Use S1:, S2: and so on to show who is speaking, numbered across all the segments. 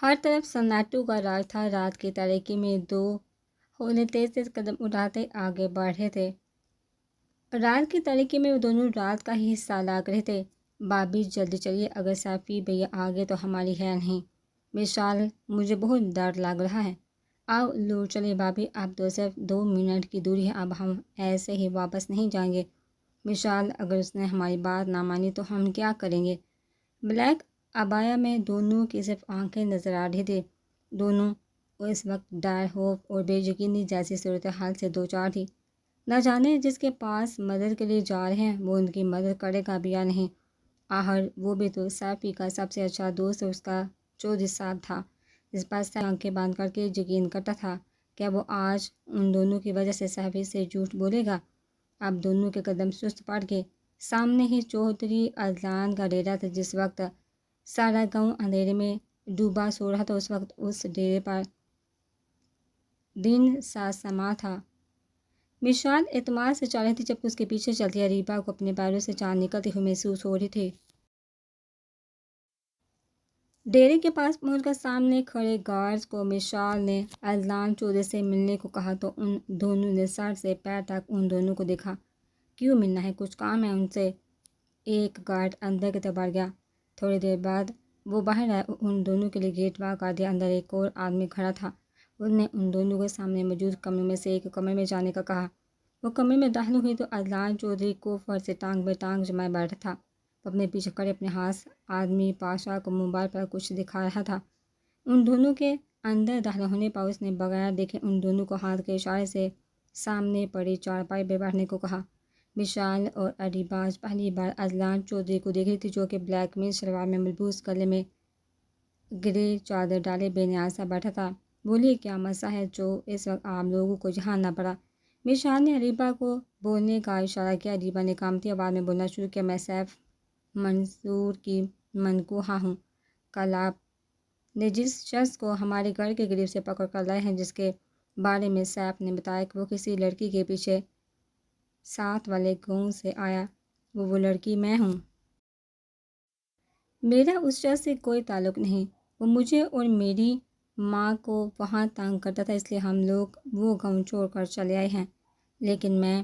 S1: ہر طرف سناٹو کا راج تھا۔ رات کی تاریکی میں دو ہولے تیز تیز قدم اٹھاتے آگے بڑھ رہے تھے۔ رات کی تاریکی میں وہ دونوں رات کا ہی حصہ لگ رہے تھے۔ بابی جلدی چلیے، اگر سیفی بھیا آگے تو ہماری ہے نہیں۔ مشال، مجھے بہت ڈر لگ رہا ہے۔ آؤ لور چلے بابی، اب تو صرف 2 منٹ کی دوری ہے، اب ہم ایسے ہی واپس نہیں جائیں گے۔ مشال، اگر اس نے ہماری بات نہ مانی تو ہم کیا کریں گے؟ بلیک عبایا میں دونوں کی صرف آنکھیں نظر آ رہی تھی۔ دونوں اس وقت ڈر، خوف اور بے یقینی جیسی صورتحال سے دوچار تھی۔ نہ جانے جس کے پاس مدد کے لیے جا رہے ہیں وہ ان کی مدد کرے گا بھی یا نہیں۔ آخر وہ بھی تو سیفی کا سب سے اچھا دوست اور اس کا چودھری صاحب تھا، جس پر سیفی آنکھیں بند کر کے یقین کرتا تھا۔ کیا وہ آج ان دونوں کی وجہ سے سیفی سے جھوٹ بولے گا؟ اب دونوں کے قدم سست پڑ گئے۔ سامنے ہی چودھری اذلان کا ڈیرا تھا۔ جس وقت سارا گاؤں اندھیرے میں ڈوبا سو رہا تھا، اس وقت اس ڈیرے پر دن سا سما تھا۔ مشال اعتماد سے چل رہی تھی جبکہ اس کے پیچھے چلتی اریبہ کو اپنے پیروں سے جان نکلتے ہوئے محسوس ہو رہی تھی۔ ڈیرے کے پاس پہنچ کر سامنے کھڑے گارڈز کو مشال نے اذلان چودھری سے ملنے کو کہا تو ان دونوں نے سر سے پیر تک ان دونوں کو دیکھا۔ کیوں ملنا ہے؟ کچھ کام ہے ان سے؟ ایک گارڈ اندر کی طرف بڑھ گیا۔ تھوڑی دیر بعد وہ باہر آئے اور ان دونوں کے لیے گیٹ وا کر دیا۔ اندر ایک اور آدمی کھڑا تھا۔ اس نے ان دونوں کو سامنے موجود کمروں میں سے ایک کمرے میں جانے کا کہا۔ وہ کمرے میں داخل ہوئی تو اذلان چودھری کو فرش سے ٹانگ بے ٹانگ جمائے بیٹھا تھا۔ وہ اپنے پیچھے کھڑے اپنے ہاتھ آدمی پاشا کو موبائل پر کچھ دکھا رہا تھا۔ ان دونوں کے اندر داخل ہونے پر اس نے بغیر دیکھے ان دونوں کو ہاتھ کے اشارے سے سامنے پڑی چارپائی پہ بیٹھنے کو کہا۔ مشال اور اریبہ آج پہلی بار اذلان چودھری کو دیکھ رہی تھی، جو کہ بلیک میل شلوار میں ملبوس، گلے میں گرے چادر ڈالے بے نیاز سا بیٹھا تھا۔ بولیے، کیا مسئلہ ہے جو اس وقت آپ لوگوں کو جاننا پڑا؟ مشال نے اریبہ کو بولنے کا اشارہ کیا۔ اریبہ نے کانپتی آواز میں بولنا شروع کیا، میں سیف منصور کی منکوحہ ہوں۔ کل آپ نے جس شخص کو ہمارے گھر کے قریب سے پکڑ کر لائے ہیں، جس کے بارے میں سیف نے بتایا کہ وہ کسی لڑکی کے پیچھے ساتھ والے گاؤں سے آیا، وہ لڑکی میں ہوں۔ میرا اس شخص سے کوئی تعلق نہیں۔ وہ مجھے اور میری ماں کو وہاں تنگ کرتا تھا، اس لیے ہم لوگ وہ گاؤں چھوڑ کر چلے آئے ہیں۔ لیکن میں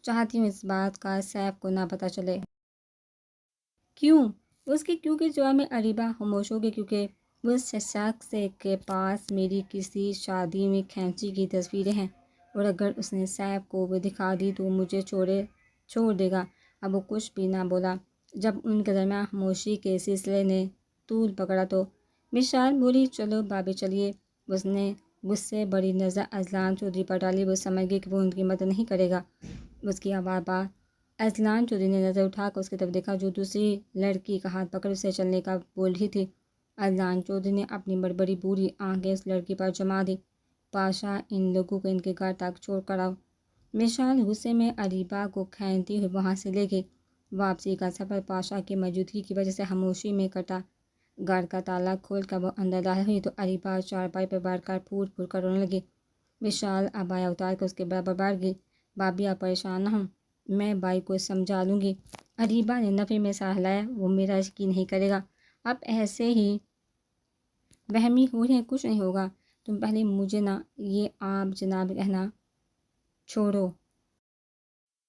S1: چاہتی ہوں اس بات کا سیف کو نہ پتہ چلے۔ کیوں؟ اس کے کیوں کے جواب میں اریبہ خاموش ہو گئی۔ کیونکہ اس شخص کے پاس میری کسی شادی میں کھینچی کی تصویریں ہیں، اور اگر اس نے سیف کو وہ دکھا دی تو وہ مجھے چھوڑ دے گا۔ اب وہ کچھ بھی نہ بولا۔ جب ان کے درمیان خاموشی کے سلسلے نے طول پکڑا تو مشال بولی، چلو بابی چلیے۔ اس نے غصے بڑی نظر اذلان چودھری پر ڈالی۔ وہ سمجھ گئی کہ وہ ان کی مدد نہیں کرے گا۔ اس کی آواز پر اذلان چودھری نے نظر اٹھا کر اس کی طرف دیکھا، جو دوسری لڑکی کا ہاتھ پکڑ اسے چلنے کا بول رہی تھی۔ اذلان چودھری نے اپنی بڑی بڑی بری آنکھیں اس لڑکی پر جما دی۔ پاشا، ان لوگوں کو ان کے گھر تک چھوڑ کر آؤ۔ مشال غصے میں اریبہ کو کھینچتی ہوئی وہاں سے لے گئی۔ واپسی کا سفر پاشا کی موجودگی کی وجہ سے خاموشی میں کٹا۔ گھر کا تالا کھول کر وہ اندر داخل ہوئی تو اریبہ چارپائی پر بیٹھ کر پھوٹ پھوٹ کر رونے لگی۔ مشال عبایا اتار کر اس کے برابر بیٹھ گئی۔ بابی، آپ پریشان نہ ہوں، میں بھائی کو سمجھا لوں گی۔ اریبہ نے نفی میں سر ہلایا۔ وہ میرا یقین نہیں کرے گا، آپ ایسے ہی وہمی ہو رہے ہیں، کچھ نہیں ہوگا۔ تم پہلے مجھے نہ یہ آپ جناب کہنا چھوڑو۔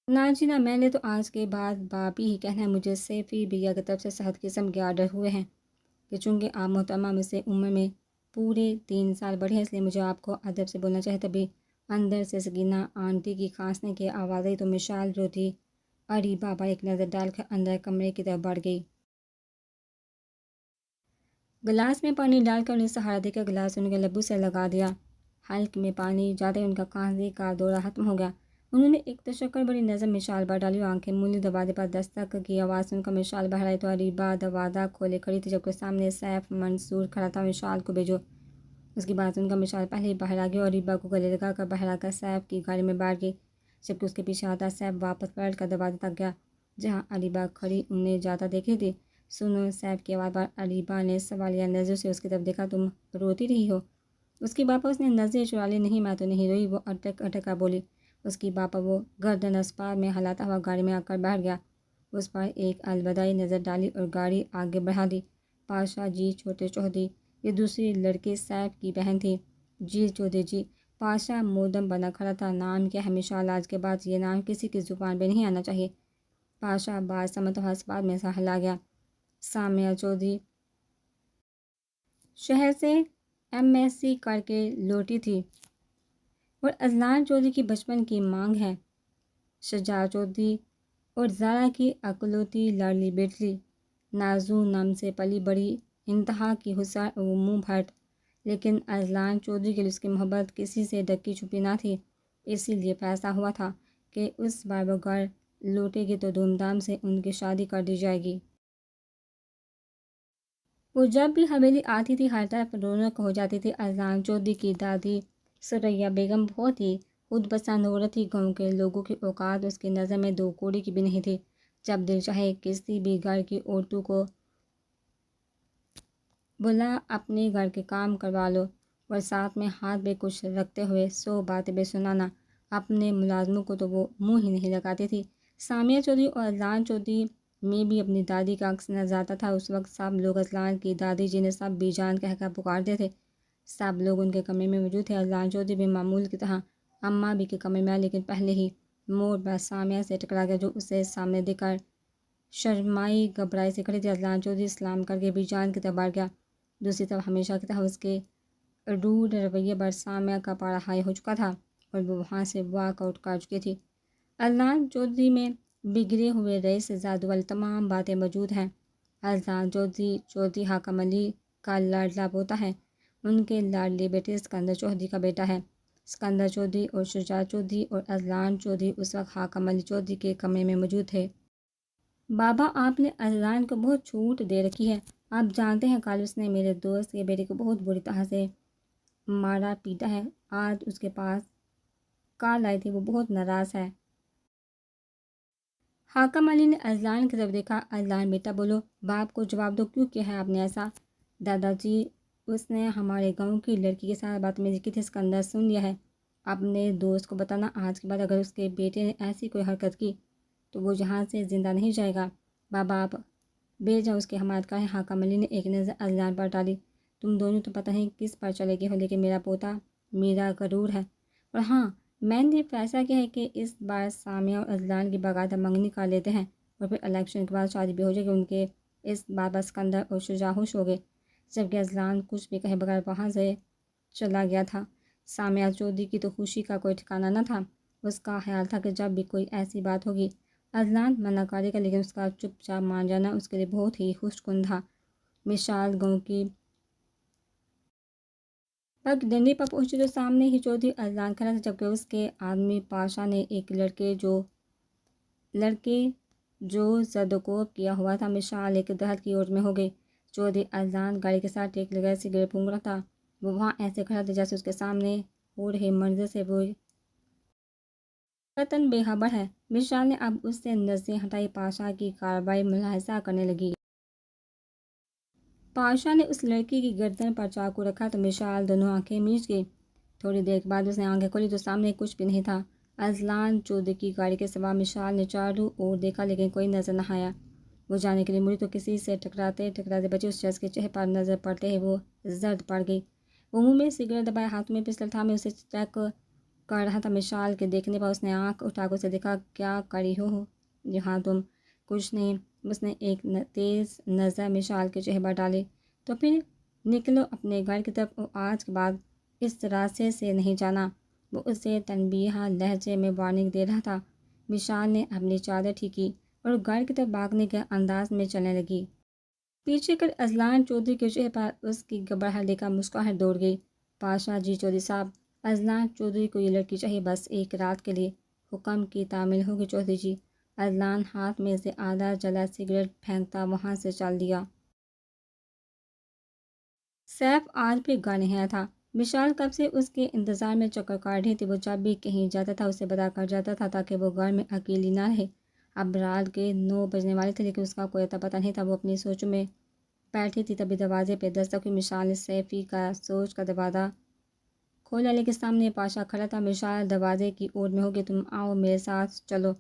S1: نہ جی نہ، میں نے تو آج کے بعد بابی ہی کہنا ہے۔ مجھے سیفی بھیا کی طرف سے سخت قسم کے آرڈر ہوئے ہیں کہ چونکہ آپ محترمہ مجھ سے عمر میں پورے 3 سال بڑے ہیں، اس لیے مجھے آپ کو ادب سے بولنا چاہیے۔ تبھی اندر سے سکینہ آنٹی کی کھانسنے کی آواز آئی تو مشال جو تھی اریبہ پر ایک نظر ڈال کر اندر کمرے کی طرف بڑھ گئی۔ گلاس میں پانی ڈال کر انہیں سہارا دے کر گلاس ان کے لبوں سے لگا دیا۔ حلق میں پانی جاتے ان کا کھانسی کا دورہ ختم ہو گیا۔ انہوں نے ایک تشکر بڑی نظر مشال پر ڈالی اور آنکھیں مولی۔ دروازے پر دستک کی آواز سن کر مشال باہر آئی تو اریبہ دروازہ کھولے کھڑی تھی، جبکہ سامنے سیف منصور کھڑا تھا۔ مشال کو بھیجو۔ اس کی بات سن کر مشال پہلے ہی باہر آ گئی اور اریبہ کو گلے لگا کر باہر آ کر سیف کی گاڑی میں بیٹھ گئی، جبکہ اس کے پیچھے آتا سیف واپس پلٹ کر دروازے تک گیا جہاں اریبہ کھڑی انہیں جاتا دیکھ رہی تھی۔ سنو، سیف کی آواز پر اریبہ نے سوالیہ نظروں سے اس کی طرف دیکھا، تم روتی رہی ہو؟ اس کی بات پر اس نے نظریں چرا لی۔ نہیں، میں تو نہیں روئی، وہ اٹک اٹک کر بولی۔ اس کی بات پر وہ گردن اسپاٹ میں ہلاتا ہوا گاڑی میں آ کر بیٹھ گیا، اس پر ایک الوداعی نظر ڈالی اور گاڑی آگے بڑھا دی۔ پاشا جی، چھوٹے چودھری یہ دوسری لڑکی سیف کی بہن تھی۔ جی چودھری جی، پاشا مودم بنا کھڑا تھا۔ نام کیا ہے مشال؟ آج کے بعد یہ نام کسی کی زبان پہ نہیں آنا چاہیے۔ پاشا بات سمجھ اس بات میں سہلا گیا۔ سامیہ چودھری شہر سے MSc کر کے لوٹی تھی اور اذلان چودھری کی بچپن کی مانگ ہے۔ شجاع چودھری اور زارا کی اکلوتی لاڈلی بیٹی، نازو نام سے پلی بڑی، انتہا کی حسن اور منہ بھٹ، لیکن اذلان چودھری کے لیے اس کی محبت کسی سے ڈکی چھپی نہ تھی۔ اسی لیے فیصلہ ہوا تھا کہ اس بار وہ گھر لوٹے گی تو دھوم دھام سے ان کی شادی کر دی جائے گی۔ وہ جب بھی حویلی آتی تھی ہر طرف رونق ہو جاتی تھی۔ اذلان چودھری کی دادی سریا بیگم بہت ہی خود پسند عورت تھی۔ گاؤں کے لوگوں کی اوقات اس کی نظر میں دو کوڑی کی بھی نہیں تھی۔ جب دل چاہے کسی بھی گھر کی عورتوں کو بلا اپنے گھر کے کام کروا لو اور ساتھ میں ہاتھ پہ کچھ رکھتے ہوئے 100 باتیں بھی سنانا۔ اپنے ملازموں کو تو وہ منہ ہی نہیں لگاتی تھی۔ سامیہ چودھری اور اذلان چودھری میں بھی اپنی دادی کا عکس نظر آتا تھا۔ اس وقت سب لوگ اذلان کی دادی جنہیں سب بی جان کہہ کر پکارتے تھے، سب لوگ ان کے کمرے میں موجود تھے۔ اذلان چودھری بھی معمول کی طرح اماں بھی کے کمرے میں آیا، لیکن پہلے ہی موڑ پر سامیہ سے ٹکرا گیا جو اسے سامنے دیکھ کر شرمائی گھبرائی سے کھڑی تھی۔ اذلان چودھری سلام کر کے بی جان کی طرف بڑھ گیا۔ دوسری طرف ہمیشہ کی طرح اس کے روڈ رویے پر سامیہ کا پارا ہائی ہو چکا تھا اور وہ وہاں سے واک آؤٹ کر چکی تھی۔ اذلان چودھری میں بگڑے ہوئے رئیس سے زیادہ والی تمام باتیں موجود ہیں۔ اذلان چودھری حاکم علی کا لاڈلا پوتا ہے۔ ان کے لاڈلی بیٹے اسکندر چودھری کا بیٹا ہے۔ اسکندر چودھری اور شجاع چودھری اور اذلان چودھری اس وقت حاکم علی چودھری کے کمرے میں موجود تھے۔ بابا، آپ نے اذلان کو بہت چھوٹ دے رکھی ہے۔ آپ جانتے ہیں کل اس نے میرے دوست کے بیٹے کو بہت بری طرح سے مارا پیٹا ہے۔ آج اس کے پاس کال آئی تھی، وہ بہت ناراض ہے۔ حاکم علی نے اذلان کی طرف دیکھا۔ اذلان بیٹا بولو، باپ کو جواب دو، کیوں کیا ہے آپ نے ایسا؟ دادا جی، اس نے ہمارے گاؤں کی لڑکی کے ساتھ بدتمیزی کی تھی، اسکندر سن لیا ہے۔ اپنے دوست کو بتانا آج کے بعد اگر اس کے بیٹے نے ایسی کوئی حرکت کی تو وہ یہاں سے زندہ نہیں جائے گا۔ بابا، آپ بے جا اس کی حمایت کریں۔ حاکم علی نے ایک نظر اذلان پر ڈالی۔ تم دونوں تو پتہ نہیں کس پر چلے گئے ہو، لیکن میرا پوتا میرا غرور ہے۔ اور ہاں، میں نے فیصلہ کیا ہے کہ اس بار سامیہ اور اذلان کی باقاعدہ منگنی کر لیتے ہیں اور پھر الیکشن کے بعد شادی بھی ہو جائے گی۔ ان کے اس بات پر اسکندر اور شجاع خوش ہو گئے، جبکہ اذلان کچھ بھی کہے بغیر وہاں سے چلا گیا تھا۔ سامیہ چودھری کی تو خوشی کا کوئی ٹھکانہ نہ تھا۔ اس کا خیال تھا کہ جب بھی کوئی ایسی بات ہوگی اذلان منع کرے گا، لیکن اس کا چپ چاپ مان جانا اس کے لیے بہت ہی خوش کن تھا۔ مشال گاؤں کی پگڈنڈی پر پہنچی تو سامنے ہی چودھری اذلان کھڑا تھا، جبکہ اس کے آدمی پاشا نے ایک لڑکے جو زدوکوب کیا ہوا تھا۔ مشال ایک درخت کی اوٹ میں ہو گئی۔ چودھری اذلان گاڑی کے ساتھ ٹیک لگائے سگریٹ پھونک رہا تھا۔ وہ وہاں ایسے کھڑا تھا جیسے اس کے سامنے ہو رہے منظر سے وہ قطعاً بے خبر ہے۔ مشال نے اب اس سے نظریں ہٹائی، پاشا کی کارروائی ملاحظہ کرنے لگی۔ پاشا نے اس لڑکی کی گردن پر چاقو رکھا تو مشال دونوں آنکھیں میچ گئی۔ تھوڑی دیر کے بعد اس نے آنکھیں کھولی تو سامنے کچھ بھی نہیں تھا۔ اذلان چودھری کی گاڑی کے سوا مشال نے چاروں اور دیکھا، لیکن کوئی نظر نہ آیا۔ وہ جانے کے لیے مڑی تو کسی سے ٹکراتے ٹکراتے بچی۔ اس شخص کے چہرے پر نظر پڑتے ہی وہ زرد پڑ گئی۔ وہ منہ میں سگریٹ دبائے ہاتھ میں پستول تھامے اسے چیک کر رہا تھا۔ مشال کے دیکھنے پر اس نے آنکھ اٹھا کر اسے دیکھا۔ کیا کری ہو یہاں تم؟ کچھ نہیں۔ اس نے ایک تیز نظر مشال کے چہرے پر ڈالی۔ تو پھر نکلو اپنے گھر کی طرف، اور آج کے بعد اس راستے سے نہیں جانا۔ وہ اسے تنبیہہ لہجے میں وارننگ دے رہا تھا۔ مشال نے اپنی چادر ٹھیک کی اور گھر کی طرف بھاگنے کے انداز میں چلنے لگی۔ پیچھے کر اذلان چودھری کے چہرے پر اس کی گھبراہٹ دیکھ کر مسکراہٹ دوڑ گئی۔ پاشا جی چودھری صاحب، اذلان چودھری کو یہ لڑکی چاہیے، بس ایک رات کے لیے۔ حکم کی تعمیل ہوگی چودھری جی۔ اذلان ہاتھ میں سے آدھا جلا سگریٹ پھینکتا وہاں سے چل دیا۔ سیف آج بھی گھر نہیں آیا تھا۔ مشال کب سے اس کے انتظار میں چکر کاٹ رہی تھی۔ وہ جب بھی کہیں جاتا تھا اسے بتا کر جاتا تھا تاکہ وہ گھر میں اکیلی نہ رہے۔ اب رات کے 9 بجنے والے تھے، لیکن اس کا کوئی اتا پتہ نہیں تھا۔ وہ اپنی سوچوں میں بیٹھی تھی، تبھی دروازے پہ دستک ہوئی۔ مشال نے سیفی کا سوچ کا دروازہ کھولا، لیکن سامنے پاشا کھڑا تھا۔ مشال دروازے کی اوٹ میں ہو گئی۔ تم آؤ میرے ساتھ چلو،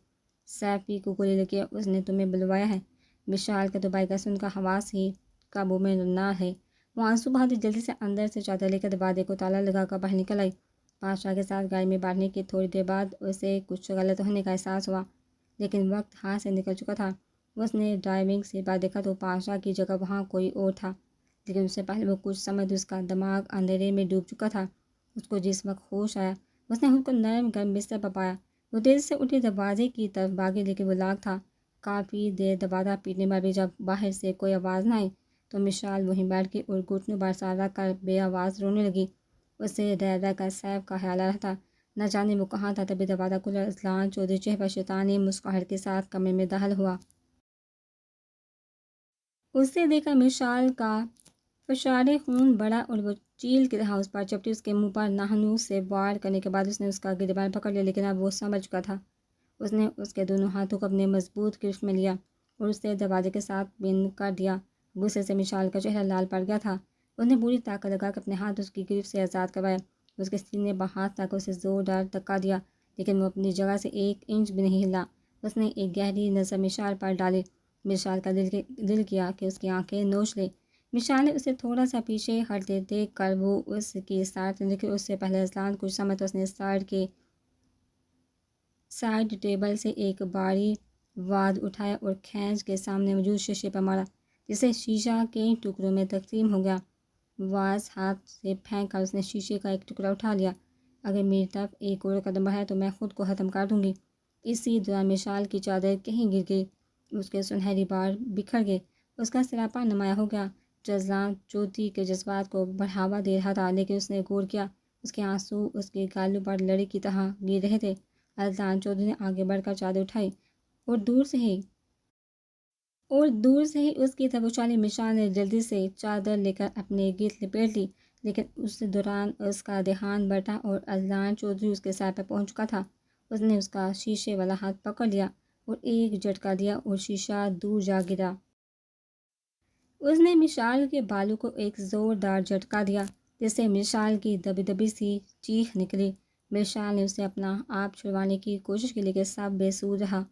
S1: سیفی کو گولی لگی ہے، اس نے تمہیں بلوایا ہے۔ مشال کے تو بھائی کا سن کا حواس ہی قابو میں نہ ہے۔ وہ آنسو بہاتی جلدی سے اندر سے چادر لے کر دروازے کو تالا لگا کر باہر نکل آئی۔ بادشاہ کے ساتھ گاڑی میں بیٹھنے کی تھوڑی دیر بعد اسے کچھ غلط ہونے کا احساس ہوا، لیکن وقت ہاتھ سے نکل چکا تھا۔ اس نے ڈرائیونگ سیٹ پر دیکھا تو بادشاہ کی جگہ وہاں کوئی اور تھا، لیکن اس سے پہلے وہ کچھ سمجھ اس کا دماغ اندھیرے میں ڈوب چکا تھا۔ اس کو جس وقت ہوش آیا، اس نے خود کو نرم گرم بستر پر پایا۔ وہ تیزی سے اٹھی دروازے کی طرف بھاگی، لیکن وہ لاک تھا۔ کافی دیر دروازہ پیٹنے پر بھی جب باہر سے کوئی آواز نہ آئی تو مشال وہیں بیٹھ گئی اور گھٹنوں پر سر رکھ کر بے آواز رونے لگی۔ اسے رہ رہ کر سیف کا خیال آ رہا تھا، نہ جانے وہ کہاں تھا۔ تبھی دروازہ کھلا، اذلان چودھری چہرے پر شیطانی مسکراہٹ کے ساتھ کمرے میں داخل ہوا۔ اسے دیکھا مشال کا فشار خون بڑھا اور وہ چیل کی طرح اس پر چپٹی۔ اس کے منہ پر ناخنوں سے وار کرنے کے بعد اس نے اس کا گریبان پکڑ لیا، لیکن اب وہ سمجھ چکا تھا۔ اس نے اس کے دونوں ہاتھوں کو اپنے مضبوط گرفت میں لیا اور اسے دروازے کے ساتھ بند کر دیا۔ غصے سے مشال کا چہرہ لال پڑ گیا تھا۔ اس نے پوری طاقت لگا کر اپنے ہاتھ اس کی گرفت سے آزاد کروائے۔ اس کے سینے پر ہاتھ رکھ کر اسے زوردار دھکا دیا، لیکن وہ اپنی جگہ سے ایک انچ بھی نہیں ہلا۔ اس نے ایک گہری نظر مشال پر ڈالی۔ مشال کا دل کیا کہ اس کی آنکھیں نوچ لے۔ مشال نے اسے تھوڑا سا پیچھے ہٹتے دیکھ کر وہ اس کی سائڈ، لیکن اس سے پہلے اذلان کچھ سمجھ اس نے سائڈ ٹیبل سے ایک بھاری واد اٹھایا اور کھینچ کے سامنے موجود شیشے پر مارا، جسے شیشہ کئی ٹکڑوں میں تقسیم ہو گیا۔ واز ہاتھ سے پھینک کر اس نے شیشے کا ایک ٹکڑا اٹھا لیا۔ اگر میری طرف ایک اور قدم بڑھایا تو میں خود کو ختم کر دوں گی۔ اسی دوران مشال کی چادر کہیں گر گئی، اس کے سنہری بال بکھر گئے، اس کا سراپا نمایاں ہو گیا، جو اذلان چودھری کے جذبات کو بڑھاوا دے رہا تھا۔ لیکن اس نے غور کیا، اس کے آنسو اس کے گالوں پر لڑی کی طرح گر رہے تھے۔ اذلان چودھری نے آگے بڑھ کر چادر اٹھائی اور دور سے ہی اس کی طرف اچھالی۔ مشال نے جلدی سے چادر لے کر اپنے گرد لپیٹ لی، لیکن اس دوران اس کا دھیان بٹا اور اذلان چودھری اس کے سر پر پہنچ چکا تھا۔ اس نے اس کا شیشے والا ہاتھ پکڑ لیا اور ایک جھٹکا دیا اور شیشہ دور جا گرا۔ اس نے مشال کے بالوں کو ایک زوردار جھٹکا دیا، جس سے مشال کی دبی دبی سی چیخ نکلی۔ مشال نے اسے اپنا آپ چھڑوانے کی کوشش کی، لیکن سب بے سود رہا۔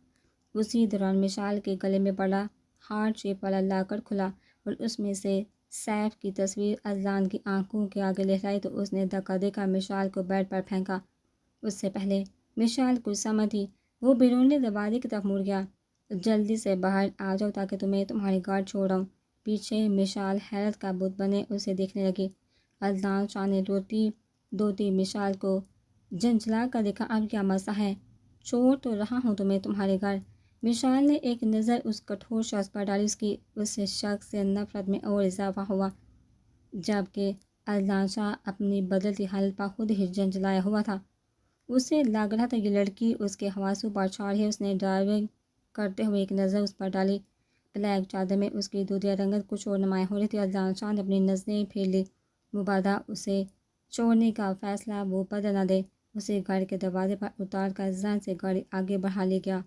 S1: اسی دوران مشال کے گلے میں بڑا ہارٹ شیپ والا لاکر کھلا اور اس میں سے سیف کی تصویر اذلان کی آنکھوں کے آگے لہرائی تو اس نے دھکا دے کر مشال کو بیڈ پر پھینکا۔ اس سے پہلے مشال کچھ سمجھی، وہ بیرونی دروازے کی طرف مڑ گیا۔ جلدی سے باہر آ جاؤ تاکہ تمہیں تمہاری گارڈ چھوڑ آؤں۔ پیچھے مشال حیرت کا بت بنے اسے دیکھنے لگی۔ اذلان شاہ نے روتی مشال کو جھنجھلا کر دیکھا۔ اب کیا مسئلہ ہے؟ چھوڑ تو رہا ہوں تمہیں تمہارے گھر۔ مشال نے ایک نظر اس کٹھور شخص پر ڈالی۔ اس شخص سے نفرت میں اور اضافہ ہوا، جبکہ اذلان شاہ اپنی بدلتی حالت پر خود ہی جھنجھلایا ہوا تھا۔ اسے لگ رہا تھا یہ لڑکی اس کے حواسوں پر چھا رہی ہے۔ اس نے ڈرائیونگ کرتے ہوئے ایک نظر اس پر ڈالی۔ بلیک چادر میں اس کی دودھیا رنگت کچھ اور نمایاں ہو رہی تھی۔ اذلان شاہ نے اپنی نظریں پھیر لی، مبادا اسے چھوڑنے کا فیصلہ وہ بدل نہ دے۔ اسے گاڑی کے دروازے پر اتار کر ذہن سے گاڑی آگے بڑھا لے گیا۔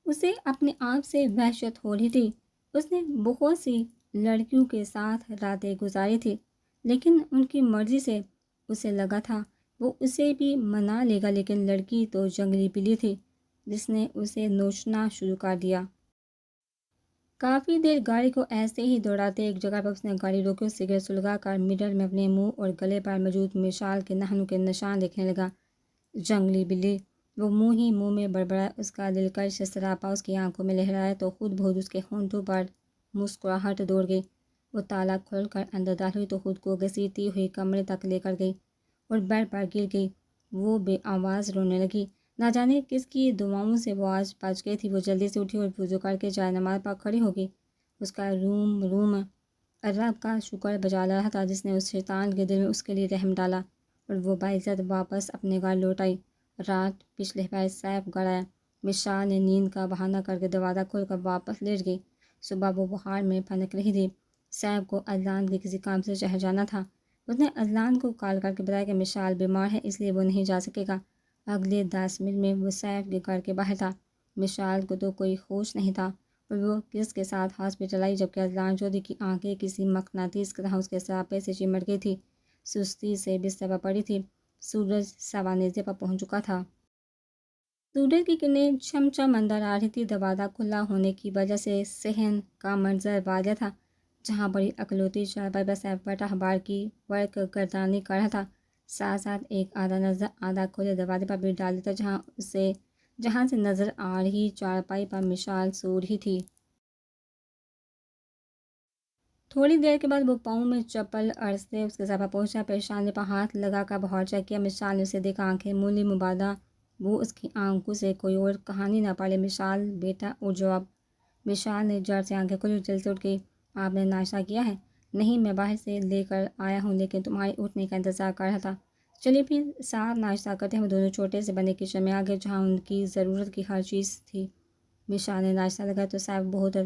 S1: اسے اپنے آپ سے وحشت ہو رہی تھی۔ اس نے بہت سی لڑکیوں کے ساتھ راتیں گزاری تھی، لیکن ان کی مرضی سے اسے لگا تھا وہ اسے بھی منا لے گا، لیکن لڑکی تو جنگلی بلی تھی جس نے اسے نوچنا شروع کر دیا۔ کافی دیر گاڑی کو ایسے ہی دوڑاتے ایک جگہ پر اس نے گاڑی روکی اور سگریٹ سلگا کر مرر میں اپنے منہ اور گلے پر موجود مشال کے ناخنوں کے نشان دیکھنے لگا۔ جنگلی بلی، وہ منہ میں بڑبڑایا۔ اس کا دلکش سراپا اس کی آنکھوں میں لہرایا تو خود بخود اس کے ہونٹوں پر مسکراہٹ دوڑ گئی۔ وہ تالا کھول کر اندر داخل ہوئی تو خود کو گھسیٹتی ہوئی کمرے تک لے کر گئی اور بیڈ پر گر گئی۔ وہ بے آواز رونے لگی۔ نہ جانے کس کی دعاؤں سے وہ آج بچ گئی تھی۔ وہ جلدی سے اٹھی اور وضو کر کے جائے نماز پر کھڑی ہو گئی۔ اس کا روم رب کا شکر بجا رہا تھا جس نے اس شیطان کے دل میں اس کے لیے رحم ڈالا اور وہ باعزت واپس اپنے گھر لوٹ آئی۔ رات پچھلے پہر سیف گھر آیا۔ مشال نے نیند کا بہانہ کر کے دروازہ کھول کر واپس لیٹ گئی۔ صبح وہ بخار میں پھنک رہی تھی۔ سیف کو اذلان کے کسی کام سے شہر جانا تھا۔ اس نے اذلان کو کال کر کے بتایا کہ مشال بیمار ہے، اس لیے وہ نہیں جا سکے گا۔ اگلے 10 منٹ میں وہ سیف کے گھر کے باہر تھا۔ مشال کو تو کوئی ہوش نہیں تھا اور وہ کس کے ساتھ ہاسپٹل آئی، جبکہ اذلان چودھری کی آنکھیں کسی مقناطیس کی طرح اس کے سراپے سے چمٹ گئی تھی۔ سستی سے بستر پر پڑی تھی۔ سورج سوانیزے پر پہنچ چکا تھا۔ سورج کی کرنیں چھم چھم اندر آ رہی تھی۔ دروازہ کھلا ہونے کی وجہ سے صحن کا منظر واضح تھا۔ جہاں بڑی اکلوتی چارپائی پر سیف بیٹھا اخبار کی ورق گردانی کر رہا تھا، ساتھ ساتھ ایک آدھا نظر آدھا کھلے دروازے پر بھی ڈال دیتا جہاں سے نظر آ رہی چارپائی پر مشال سو رہی تھی۔ تھوڑی دیر کے بعد وہ پاؤں میں چپل عرض سے اس کے سر پر پہنچا، پریشانی پر ہاتھ لگا کر بہت چیک کیا۔ مشال نے اسے دیکھا، آنکھیں مولی مبادہ، وہ اس کی آنکھوں سے کوئی اور کہانی نہ پڑے۔ مشال بیٹا اٹھ جاؤ اب۔ مشال نے جڑ سے آنکھیں کھولی، جلد سے اٹھ گئی۔ آپ نے ناشتہ کیا ہے؟ نہیں، میں باہر سے لے کر آیا ہوں، لیکن تمہارے اٹھنے کا انتظار کر رہا تھا۔ چلیے پھر ساتھ ناشتہ کرتے ہیں۔ وہ دونوں چھوٹے سے بنے کچن میں آ گئے جہاں ان کی ضرورت کی ہر چیز تھی۔ مشال نے ناشتہ لگایا تو سیف بہت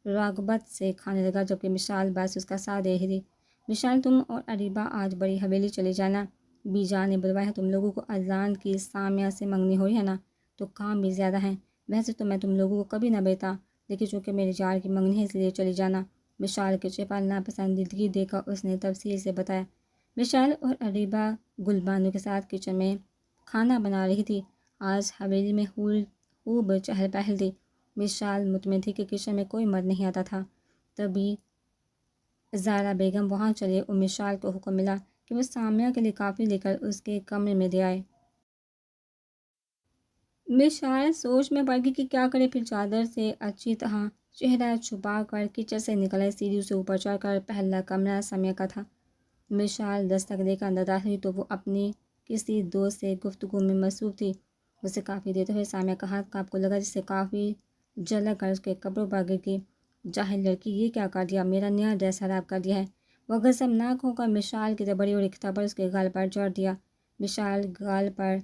S1: رغبت سے کھانے لگا، جبکہ مشال بس اس کا ساتھ دے رہی تھی۔ مشال، تم اور اریبہ آج بڑی حویلی چلے جانا، بی جان نے بلوایا ہے۔ تم لوگوں کو اذان کی سامعہ سے منگنی ہو رہی ہے نا، تو کام بھی زیادہ ہیں۔ ویسے تو میں تم لوگوں کو کبھی نہ بیتا، لیکن چونکہ میری جار کی منگنی ہے اس لیے چلے جانا۔ مشال کے چہرے پر ناپسندیدگی دیکھ کر اس نے تفصیل سے بتایا۔ مشال اور اریبہ گل بانو کے ساتھ کچن میں کھانا بنا رہی تھی۔ آج حویلی میں خوب چہل پہل تھی۔ مشال مطمئن تھی کہ کچن میں کوئی مرد نہیں آتا تھا۔ تبھی زہرا بیگم وہاں چلے اور مشال کو حکم ملا کہ وہ سامعہ کے لیے کافی لے کر اس کے کمرے میں دے آئے۔ مشال سوچ میں پڑ گئی کہ کیا کرے، پھر چادر سے اچھی طرح چہرہ چھپا کر کچن سے نکل آئی۔ سیڑھیوں سے اوپر چڑھ کر پہلا کمرہ سامعہ کا تھا۔ مشال دستک دے کر اندر داخل ہوئی تو وہ اپنی کسی دوست سے گفتگو میں مصروف تھی۔ اسے کافی دیتے ہوئے سامعہ کا ہاتھ کانپنے لگا، جس سے کافی جھلک کر اس کے کپڑوں پر گر گئی۔ جاہل لڑکی، یہ کیا کر دیا، میرا نیا ڈریس خراب کر دیا ہے۔ وہ غضبناک ہو کر مشال کی طرف بڑھی اور ایک تھپڑ اس کے گال پر جڑ دیا۔ مشال گال پر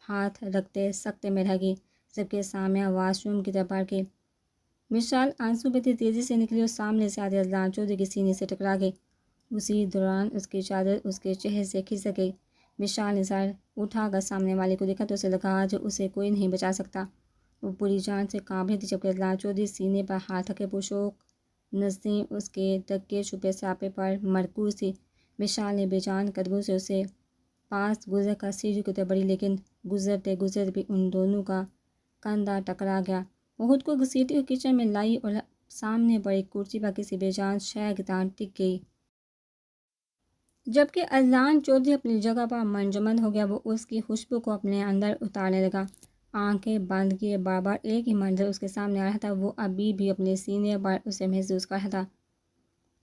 S1: ہاتھ رکھتے سکتے میں رہ گئی، جبکہ سامعہ واش روم کی طرف بڑھ گئی۔ مشال آنسو بہتی تیزی سے نکلی اور سامنے سے آتے اذلان چودھری کے سینے سے ٹکرا گئی۔ اسی دوران اس کی چادر اس کے چہرے سے کھسک گئی۔ مشال نے سر اٹھا کر سامنے والے کو دیکھا تو اسے لگا آج اسے کوئی نہیں بچا سکتا۔ وہ پوری جان سے کانپ رہی تھی، جبکہ اذلان چودھری سینے پر ہاتھ رکھے پرشوق نظریں اس کے ڈھکے چھپے سراپے پر مرکوز تھی۔ مشال نے بے جان قدموں سے اسے پاس گزر کر سیڑھیوں کی طرف بڑھی، لیکن گزرتے گزرتے بھی ان دونوں کا کندھا ٹکرا گیا۔ وہ خود کو گھسیٹتی ہوئی کچن میں لائی اور سامنے پڑی کرسی پر کسی بے جان شے کی طرح ٹک گئی۔ جبکہ اذلان چودھری اپنی جگہ پر منجمد ہو گیا، وہ اس کی خوشبو کو اپنے اندر اتارنے لگا۔ آنکھیں بند کیے بار بار ایک ہی منظر اس کے سامنے آ رہا تھا۔ وہ ابھی بھی اپنے سینے پر اسے محسوس کر رہا تھا۔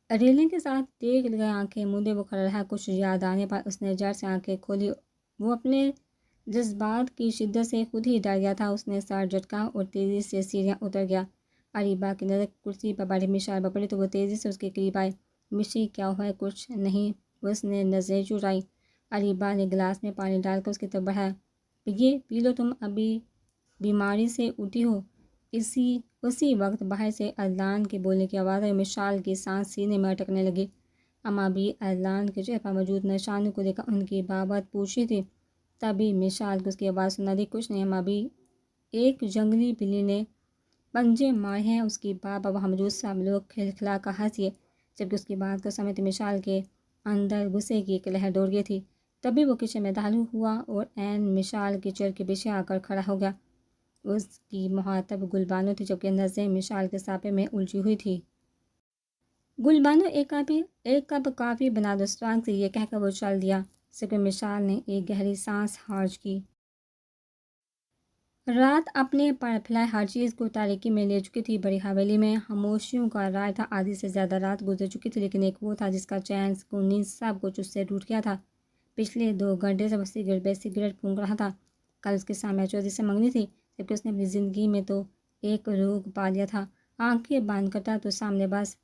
S1: ریلنگ کے ساتھ ٹیک لگائے آنکھیں مودے وہ کھڑا رہا۔ کچھ یاد آنے پر اس نے جڑ سے آنکھیں کھولی۔ وہ اپنے جذبات کی شدت سے خود ہی ڈر گیا تھا۔ اس نے سر جھٹکا اور تیزی سے سیڑھیاں اتر گیا۔ اریبہ کی نظر کرسی پر بیٹھے مشال پر پڑی تو وہ تیزی سے اس کے قریب آئی۔ مشی، کیا ہوا ہے؟ کچھ نہیں، اس نے نظریں چرائی۔ اریبہ نے گلاس میں پانی ڈال کر اس کی طرف بڑھایا۔ پی لو، تم ابھی بیماری سے اٹھی ہو۔ اسی وقت باہر سے اذلان کے بولنے کی آواز آئی اور مشال کی سانس سینے میں اٹکنے لگی۔ اماں بھی اذلان کے چہرے پر موجود نشانوں کو دیکھ کر ان کی بابت پوچھ رہی تھی۔ تبھی مشال کو اس کی آواز سنا دی، کچھ نہیں اماں بھی، ایک جنگلی بلی نے پنجے مارے ہیں۔ اس کی بات پر وہاں موجود سب لوگ کھلکھلا کر ہنسے، جبکہ اس کی بات کو سمجھتے مشال کے اندر غصے کی ایک لہر دوڑ گئی تھی۔ تبھی وہ کچن میں داخل ہوا اور عین مشال کے چڑھ کے پیچھے آ کر کھڑا ہو گیا۔ اس کی مخاطب گل بانو تھی، جبکہ نظریں مشال کے سراپے میں الجھی ہوئی تھی۔ گل بانو، ایک کپ کافی بنا دو اسٹرانگ سے، یہ کہہ کر وہ چل دیا۔ جبکہ مشال نے ایک گہری سانس خارج کی۔ رات اپنے پر پھیلائے ہر چیز کو تاریکی میں لے چکی تھی۔ بڑی حویلی میں خاموشیوں کا راج تھا۔ آدھی سے زیادہ رات گزر چکی تھی، لیکن ایک وہ تھا جس کا چین سکون نیند سب کچھ اس سے ٹوٹ گیا تھا۔ پچھلے 2 گھنٹے سے وہ سگریٹ پھونک رہا تھا۔ کل اس کی سامعہ چودھری سے منگنی تھی، جبکہ اس نے اپنی زندگی میں تو ایک روگ پا لیا تھا۔ آنکھیں بند کرتا تو سامنے بس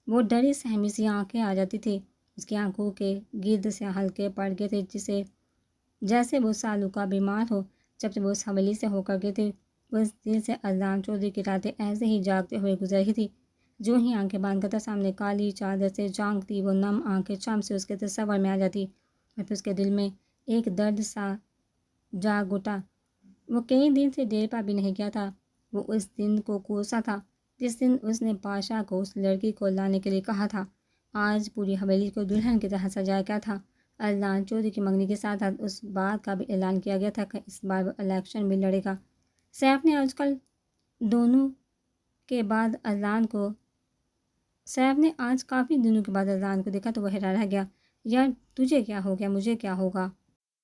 S1: وہ ڈری سہمی سی آنکھیں آ جاتی تھی۔ اس کی آنکھوں کے گرد سے حلقے پڑ گئے تھے، جیسے وہ سالوں کا بیمار ہو۔ جب سے وہ اس حویلی سے ہو کر گئی تھی، اس دن سے اذلان چودھری کی راتیں ایسے ہی جاگتے ہوئے گزر رہی تھی۔ جو ہی آنکھیں بند کرتا سامنے کالی چادر سے جھانکتی وہ نم آنکھیں چم سے اس کے تصور میں آ جاتی، اور پھر اس کے دل میں ایک درد سا جاگ اٹھا۔ وہ کئی دن سے ڈیرے پر بھی نہیں گیا تھا۔ وہ اس دن کو کوسا تھا جس دن اس نے بادشاہ کو اس لڑکی کو لانے کے لیے کہا تھا۔ آج پوری حویلی کو دلہن کی طرح سجایا گیا تھا۔ اذلان چودھری کی منگنی کے ساتھ ساتھ اس بات کا بھی اعلان کیا گیا تھا کہ اس بار وہ الیکشن بھی لڑے گا۔ سیف نے آج کل دونوں کے بعد اذلان کو سیف نے آج کافی دنوں کے بعد اذان کو دیکھا تو وہ حیران رہ گیا۔ یار تجھے کیا ہو گیا، مجھے کیا ہوگا؟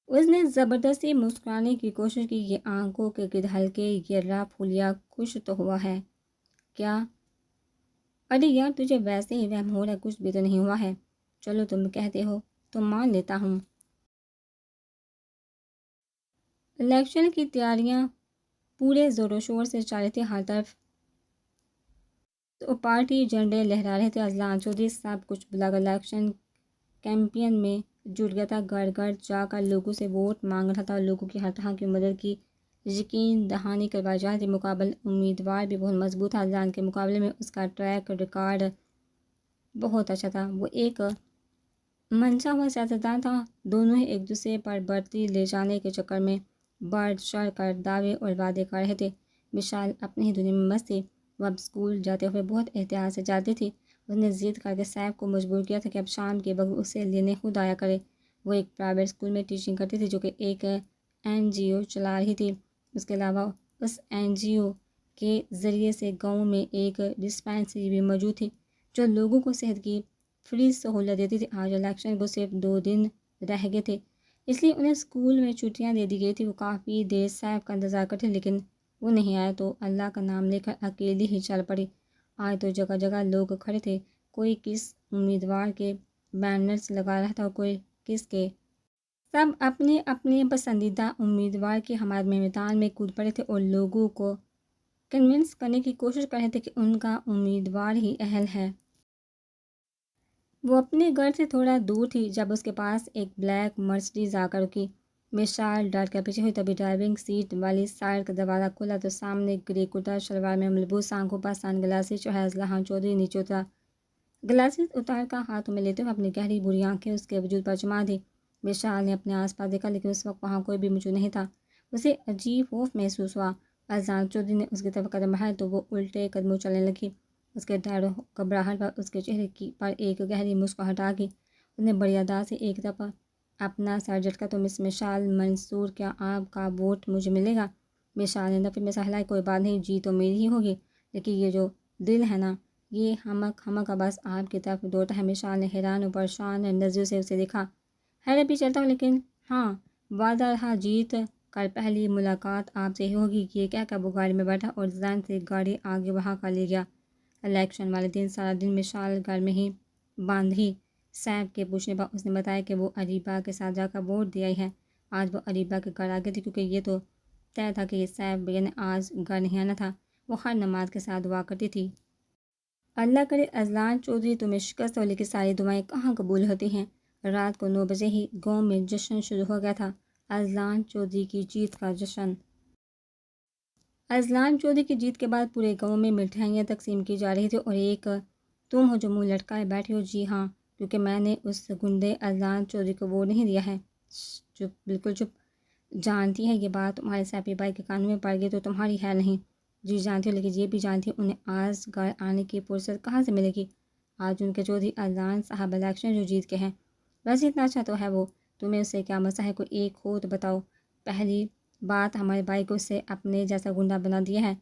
S1: اس نے زبردستی مسکرانے کی کوشش کی۔ یہ آنکھوں کے گرد ہلکے گرا پھولیا خوش تو ہوا ہے کیا؟ ارے یار تجھے ویسے ہی وہم ہو رہا ہے، کچھ بھی تو نہیں ہوا ہے۔ چلو تم کہتے ہو تو مان لیتا ہوں۔ الیکشن کی تیاریاں پورے زور و شور سے چل رہی تھی، ہر طرف تو پارٹی جھنڈے لہرا رہے تھے۔ اذلان چودھری سب کچھ بلا کر الیکشن کیمپین میں جٹ گیا تھا، گھر گھر جا کر لوگوں سے ووٹ مانگ رہا تھا اور لوگوں کی ہر طرح کی مدد کی یقین دہانی کروائی جا رہی تھی۔ مقابل امیدوار بھی بہت مضبوط تھا، اذلان کے مقابلے میں اس کا ٹریک ریکارڈ بہت اچھا تھا۔ وہ ایک منچا ہوا سیاستدان تھا، دونوں ہی ایک دوسرے پر بڑھتی لے جانے کے چکر میں بڑھ چڑھ کر دعوے اور وعدے کر رہے تھے۔ مشال اپنی ہی دنیا میں مست تھی، وہ اب اسکول جاتے ہوئے بہت احتیاط سے جاتی تھی۔ اس نے ضد کر کے سیف کو مجبور کیا تھا کہ اب شام کے وقت اسے لینے خود آیا کرے۔ وہ ایک پرائیویٹ اسکول میں ٹیچنگ کرتی تھی جو کہ ایک NGO چلا رہی تھی۔ اس کے علاوہ اس NGO کے ذریعے سے گاؤں میں ایک ڈسپینسری بھی موجود تھی جو لوگوں کو صحت کی فری سہولت دیتی تھی۔ آج الیکشن کو صرف 2 دن رہ گئے تھے، اس لیے انہیں اسکول میں چھٹیاں دے دی گئی تھی۔ وہ کافی دیر سیف کا انتظار کرتے لیکن وہ نہیں آیا تو اللہ کا نام لے کر اکیلی ہی چل پڑی۔ آج تو جگہ جگہ لوگ کھڑے تھے، کوئی کس امیدوار کے بینرز لگا رہا تھا اور کوئی کس کے۔ سب اپنے اپنے پسندیدہ امیدوار کی حمایت میں میدان میں کود پڑے تھے اور لوگوں کو کنونس کرنے کی کوشش کر رہے تھے کہ ان کا امیدوار ہی اہل ہے۔ وہ اپنے گھر سے تھوڑا دور تھی جب اس کے پاس ایک بلیک مرسڈیز آ کر رکی۔ مشال ڈر کر پیچھے ہوئی، تبھی ڈرائیونگ سیٹ والی سائڈ کا دروازہ کھلا تو سامنے گرے کرتا شلوار میں ملبوس، آنکھوں پر سن گلاسز جو ہے اذلان چودھری نیچے اترا۔ گلاسز اتار کر ہاتھوں میں لیتے ہوئے اپنی گہری بری آنکھیں اس کے وجود پر جما دی۔ مشال نے اپنے آس پاس دیکھا لیکن اس وقت وہاں کوئی بھی موجود نہیں تھا۔ اسے عجیب خوف محسوس ہوا۔ اذلان چودھری نے اس کی طرف قدم بڑھائے تو وہ الٹے قدموں چلنے لگی۔ اس کے ڈر و گھبراہٹ پر اس کے چہرے پر ایک گہری مسکراہٹ آ گئی۔ اس نے بڑی ادا سے ایک طرف اپنا سر جھٹکا تو مس مشال منصور کیا آپ کا ووٹ مجھے ملے گا؟ مشال نے نفی میں سر ہلائی، کوئی بات نہیں، جیت تو میری ہی ہوگی، لیکن یہ جو دل ہے نا یہ ہمک کا بس آپ کی طرف دوڑتا ہے۔ مشال نے حیران و پریشان نظروں سے اسے دیکھا۔ حیرت بھی چلتا ہوں لیکن ہاں وعدہ رہا جیت کر پہلی ملاقات آپ سے ہی ہوگی، یہ کہہ کر وہ گاڑی میں بیٹھا اور ذہن سے گاڑی آگے بڑھا کر لے گیا۔ الیکشن والے دن سارا دن مشال گھر میں ہی بند رہی۔ سیف کے پوچھنے پر اس نے بتایا کہ وہ اریبہ کے ساتھ جا کر ووٹ دے آئی ہے۔ آج وہ اریبہ کے گھر آ گئی تھی کیونکہ یہ تو طے تھا کہ سیف بھیا نے آج گھر نہیں آنا تھا۔ وہ ہر نماز کے ساتھ دعا کرتی تھی، اللہ کرے اذلان چودھری تمہیں شکست ہو، لیکن ساری دعائیں کہاں قبول ہوتی ہیں۔ رات کو 9 بجے ہی گاؤں میں جشن شروع ہو گیا تھا، اذلان چودھری کی جیت کا جشن۔ اذلان چودھری کی جیت کے بعد پورے گاؤں میں مٹھائیاں تقسیم کی جا رہی تھیں اور ایک تم ہو جو منہ لٹکائے بیٹھی ہو، جی ہاں کیونکہ میں نے اس گنڈے اذلان چودھری کو ووٹ نہیں دیا ہے۔ چپ، بالکل چپ، جانتی ہے یہ بات تمہارے سیفی بھائی کے کانوں میں پڑ گئی تو تمہاری خیر نہیں۔ جی جانتی ہو، لیکن یہ بھی جانتی ہوں انہیں آج گھر آنے کی فرصت کہاں سے ملے گی۔ آج ان کے چودھری اذلان صاحب الیکشن جو جیت کے ہیں، ویسے اتنا اچھا تو ہے وہ، تمہیں اس سے کیا مسئلہ ہے، کوئی ایک ہو تو بتاؤ۔ پہلی بات ہمارے بھائی کو اس سے اپنے جیسا گنڈا بنا دیا ہے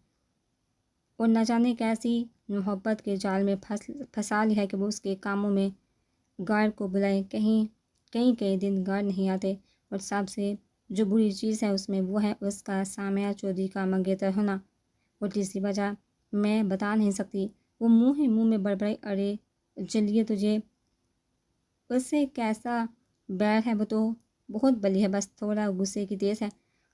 S1: اور نہ جانے کیسی محبت کے جال میں پھنسا لیا ہے کہ وہ اس کے کاموں میں گھر کو بلائے کئی دن گھر نہیں آتے، اور سب سے جو بری چیز ہے اس میں وہ ہے اس کا سامیہ چودھری کا منگیتر ہونا۔ اور تیسری وجہ میں بتا نہیں سکتی، وہ منہ ہی منہ میں بڑبڑائی، ارے جلیے تجھے اس سے کیسا بیر ہے، وہ تو بہت بلی ہے، بس تھوڑا غصے کی تیز ہے۔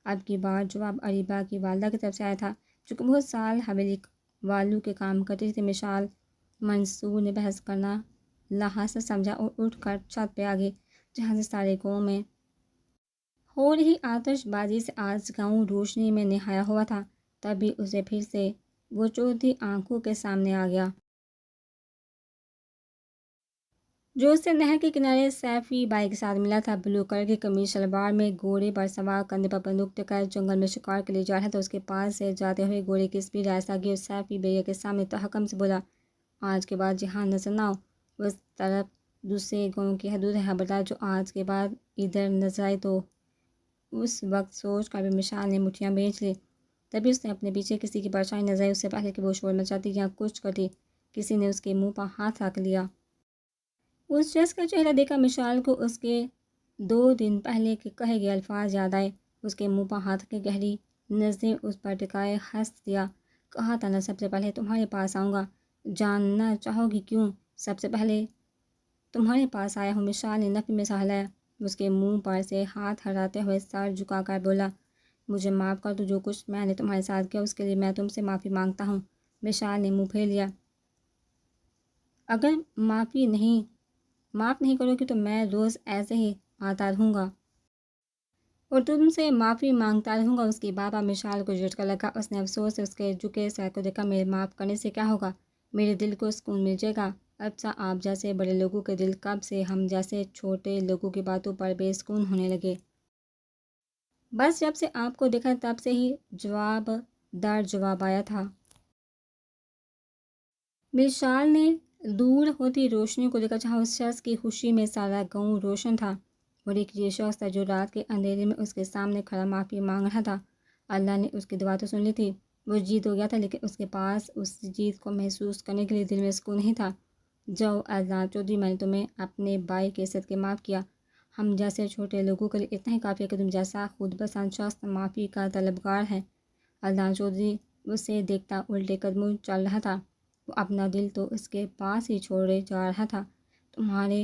S1: اب کی بار جواب اریبہ کی والدہ کی طرف سے آیا تھا جو کہ بہت سال حویلی والوں کے کام کرتی تھی۔ مشال منصور نے بحث کرنا لحاظ سمجھا اور اٹھ کر چھت پہ آ گئی جہاں سے سارے گاؤں میں ہو رہی آتش بازی سے آج گاؤں روشنی میں نہایا ہوا تھا۔ تبھی اسے پھر سے وہ چودھری آنکھوں کے سامنے آ گیا جو اس سے نہر کے کنارے سیفی بھائی کے ساتھ ملا تھا۔ بلو کلر کی قمیض شلوار میں، گھوڑے پر سوار، کندھے پر بندوق ٹکائے جنگل میں شکار کے لیے جا رہا تھا۔ اس کے پاس سے جاتے ہوئے گھوڑے کی اسپیڈ آہستہ گئی اور سیفی بھیا کے سامنے تحکم سے بولا، آج کے بعد جہاں نظر نہ ہو اس طرف دوسرے گاؤں کی حدود ہے، خبردار جو آج کے بعد ادھر نظر آئے تو۔ اس وقت سوچ کر بھی مشال نے مٹھیاں بھیج لی۔ تبھی اس نے اپنے پیچھے کسی کی پرچھائی نظر آئی، اس سے پہلے کہ وہ شور مچاتی یا کچھ کرتی کسی نے اس کے منہ پر ہاتھ رکھ لیا۔ اس شخص کا چہرہ دیکھا مشال کو اس کے 2 دن پہلے کے کہے گئے الفاظ یاد آئے۔ اس کے منہ پر ہاتھ کے گہری نظریں اس پر ٹکائے ہنس دیا۔ کہا تھا نا سب سے پہلے تمہارے پاس آؤں گا، جاننا چاہو گی کیوں؟ سب سے پہلے تمہارے پاس آیا ہوں، مشال نے نفی میں سہ لایا۔ اس کے منہ پر سے ہاتھ ہٹاتے ہوئے سر جھکا کر بولا، مجھے معاف کر دو، جو کچھ میں نے تمہارے ساتھ کیا اس کے لیے میں تم سے معافی مانگتا ہوں۔ مشال نے منہ پھیر لیا، اگر معاف نہیں کرو گی تو میں روز ایسے ہی آتا رہوں گا اور تم سے معافی مانگتا رہوں گا۔ اس کی بات پر مشال کو جھٹکا لگا۔ اس نے افسوس سے اس کے جھکے سر کو دیکھا۔ میرے معاف کرنے سے کیا ہوگا؟ میرے دل کو سکون مل جائے گا۔ اچھا، آپ جیسے بڑے لوگوں کے دل کب سے ہم جیسے چھوٹے لوگوں کی باتوں پر بے سکون ہونے لگے؟ بس جب سے آپ کو دیکھا تب سے ہی جواب در جواب آیا تھا۔ مشال نے دور ہوتی روشنی کو دیکھا جہاں اس شخص کی خوشی میں سارا گاؤں روشن تھا، اور ایک یہ شخص تھا جو رات کے اندھیرے میں اس کے سامنے کھڑا معافی مانگ رہا تھا۔ اللہ نے اس کی دعا تو سن لی تھی، وہ جیت ہو گیا تھا، لیکن اس کے پاس اس جیت کو محسوس کرنے کے لیے دل میں سکون نہیں تھا۔ جاؤ اذان چودھری، میں نے تمہیں اپنے بھائی کے صدقے معاف کیا۔ ہم جیسے چھوٹے لوگوں کے لیے اتنا ہی کافی ہے کہ تم جیسا خود پسند شخص معافی کا طلبگار ہے۔ اذان چودھری اسے دیکھتا الٹے قدموں چل رہا تھا، وہ اپنا دل تو اس کے پاس ہی چھوڑے جا رہا تھا۔ تمہارے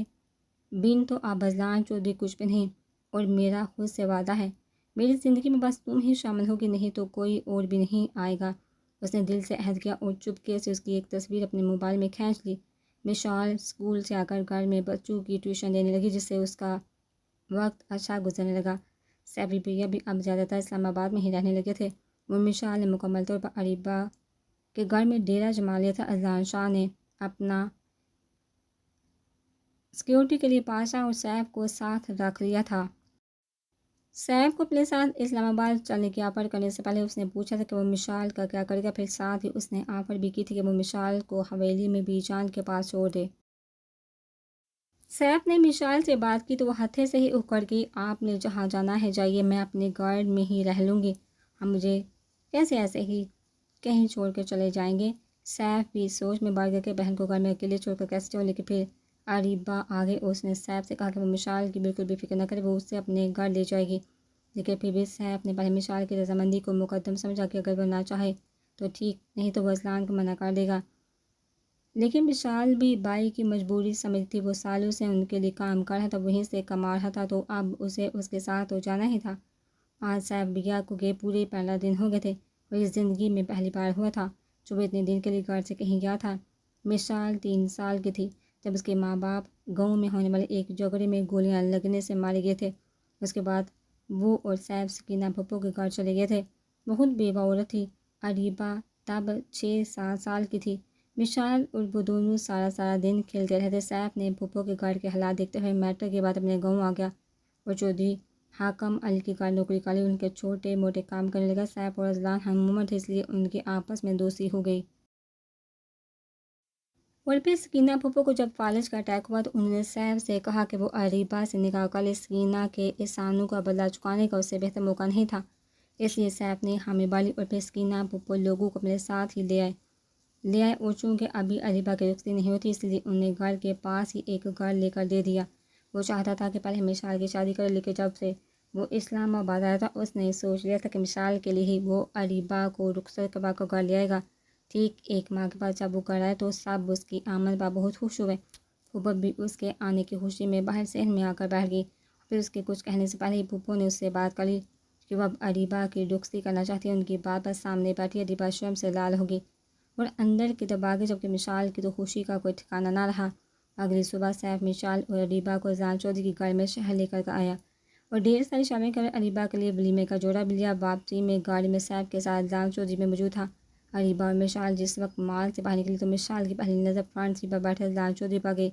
S1: بن تو اب اذان چودھری کچھ بھی نہیں، اور میرا خود سے وعدہ ہے، میری زندگی میں بس تم ہی شامل ہوگی، نہیں تو کوئی اور بھی نہیں آئے گا۔ اس نے دل سے عہد کیا اور چپکے سے اس کی ایک تصویر اپنے موبائل میں کھینچ لی۔ مشال اسکول سے آ کر گھر میں بچوں کی ٹیوشن دینے لگی، جس سے اس کا وقت اچھا گزرنے لگا۔ سیفی بھیا بھی اب زیادہ تر اسلام آباد میں ہی رہنے لگے تھے، اور مشال نے مکمل طور پر اریبہ کے گھر میں ڈیرا جما لیا تھا۔ اذان شاہ نے اپنا سیکیورٹی کے لیے پاشا اور سیف کو ساتھ رکھ لیا تھا۔ سیف کو اپنے ساتھ اسلام آباد چلنے کی آفر کرنے سے پہلے اس نے پوچھا تھا کہ وہ مشال کا کیا کرے گا، پھر ساتھ ہی اس نے آفر بھی کی تھی کہ وہ مشال کو حویلی میں بی جان کے پاس چھوڑ دے۔ سیف نے مشال سے بات کی تو وہ ہتھے سے ہی اکڑ گئی، آپ نے جہاں جانا ہے جائیے، میں اپنے گھر میں ہی رہ لوں گی، ہم مجھے کیسے ایسے ہی کہیں چھوڑ کر چلے جائیں گے؟ سیف بھی سوچ میں پڑ گیا کہ بہن کو گھر میں اکیلے چھوڑ کر کیسے جاؤ، لیکن پھر اریبہ آگے اس نے سیف سے کہا کہ وہ مشال کی بالکل بھی فکر نہ کرے، وہ اسے اپنے گھر لے جائے گی۔ لیکن پھر بھی سیف نے پہلے مشال کی رضامندی کو مقدم سمجھا کہ اگر وہ نہ چاہے تو ٹھیک، نہیں تو وہ اذان کو منع کر دے گا۔ لیکن مشال بھی بھائی کی مجبوری سمجھ تھی، وہ سالوں سے ان کے لیے کام کر رہا تھا، وہیں سے کما رہا تھا، تو اب اسے اس کے ساتھ تو جانا ہی تھا۔ آج سیف بھیا کو گئے پورے 15 دن ہو گئے تھے، اور اس زندگی میں پہلی بار ہوا تھا جو وہ اتنے دن کے لیے گھر سے کہیں گیا تھا۔ مشال 3 سال کی تھی جب اس کے ماں باپ گاؤں میں ہونے والے ایک جھگڑے میں گولیاں لگنے سے مارے گئے تھے۔ اس کے بعد وہ اور سیف سکینہ پھپھو کے گھر چلے گئے تھے۔ بہت بیوہ عورت تھی اریبہ، تب 6-7 سال کی تھی۔ مشال اور وہ دونوں سارا دن کھیلتے رہتے۔ سیف نے پھپھو کے گھر کے حالات دیکھتے ہوئے میٹرک کے بعد اپنے گاؤں آ گیا اور چودھری حاکم علی کے گھر نوکری کا لی، ان کے چھوٹے موٹے کام کرنے لگا۔ سیف اور اذان ہم عمر تھے، اس لیے ان کے آپس میں دوستی ہو گئی۔ اور پھر سکینہ پھپھو کو جب فالج کا اٹیک ہوا تو انہوں نے سیف سے کہا کہ وہ اریبہ سے نکاح کر لے، سکینہ کے احسانوں کا بدلہ چکانے کا اس سے بہتر موقع نہیں تھا۔ اس لیے سیف نے حامی بھالی اور پھر سکینہ پھپھو لوگوں کو اپنے ساتھ ہی لے آئے اور چونکہ ابھی اریبہ کی رخصتی نہیں ہوتی، اس لیے انہوں نے گھر کے پاس ہی ایک گھر لے کر دے دیا۔ وہ چاہتا تھا کہ پہلے مشال کی شادی کرے، لیکن جب سے وہ اسلام آباد آیا تھا اس نے سوچ لیا تھا کہ مشال کے لیے ہی وہ اریبہ کو رخصت کروا کر گھر لے آئے گا۔ ٹھیک 1 ماہ کے بعد جب وہ گھر آئے تو سب اس کی آمد پر بہت خوش ہوئے۔ پھپھو بھی اس کے آنے کی خوشی میں باہر صحن میں آ کر بیٹھ گئی۔ پھر اس کے کچھ کہنے سے پہلے ہی پھپھو نے اس سے بات کر لی کہ وہ اب اریبہ کی رخصتی کرنا چاہتی ہے۔ ان کی بات پر سامنے بیٹھی اریبہ شرم سے لال ہوگی اور اندر کی طرف آگے، جبکہ مشال کی تو خوشی کا کوئی ٹھکانہ نہ رہا۔ اگلی صبح سیف مشال اور اریبہ کو اذان چودھری کے گھر میں شہر لے کر آیا اور ڈھیر ساری شامیں کر اریبہ کے لیے ولیمے کا جوڑا بھی لیا۔ واپسی میں گاڑی میں سیف کے ساتھ اذان چودھری میں موجود تھا۔ اریبہ اور مشال جس وقت مال سے باہر نکلی تو مشال کی پہلی نظر فرنٹ سیٹ پر بیٹھے اذان چودھری پر گئی،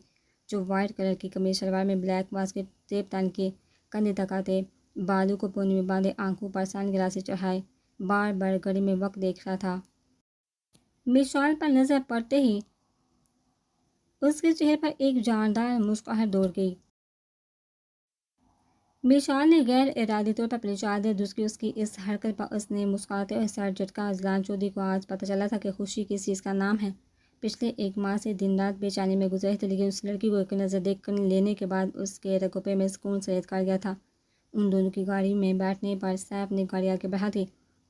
S1: جو وائٹ کلر کی قمیض شلوار میں بلیک واسکٹ ٹیپ تن کے کندھے تک آتے، بالوں کو پونی میں باندھے، آنکھوں پر سن گلاسز چڑھائے بار بار گھڑی میں وقت دیکھ رہا تھا۔ مشال پر نظر پڑتے ہی اس کے چہرے پر ایک جاندار مسکراہٹ دوڑ گئی۔ مشال نے غیر ارادی طور پر اپنی چادر دوسری، اس کی اس حرکت پر اس نے مسکراتے ہوئے سر جھٹکا۔ اذان چودھری کو آج پتہ چلا تھا کہ خوشی کس چیز کا نام ہے۔ پچھلے 1 ماہ سے دن رات بے چینی میں گزرے تھے، لیکن اس لڑکی کو ایک نظر دیکھ کر لینے کے بعد اس کے رگوپے میں سکون سید کر گیا تھا۔ ان دونوں کی گاڑی میں بیٹھنے پر سیف نے گاڑی آگے بڑھا دی،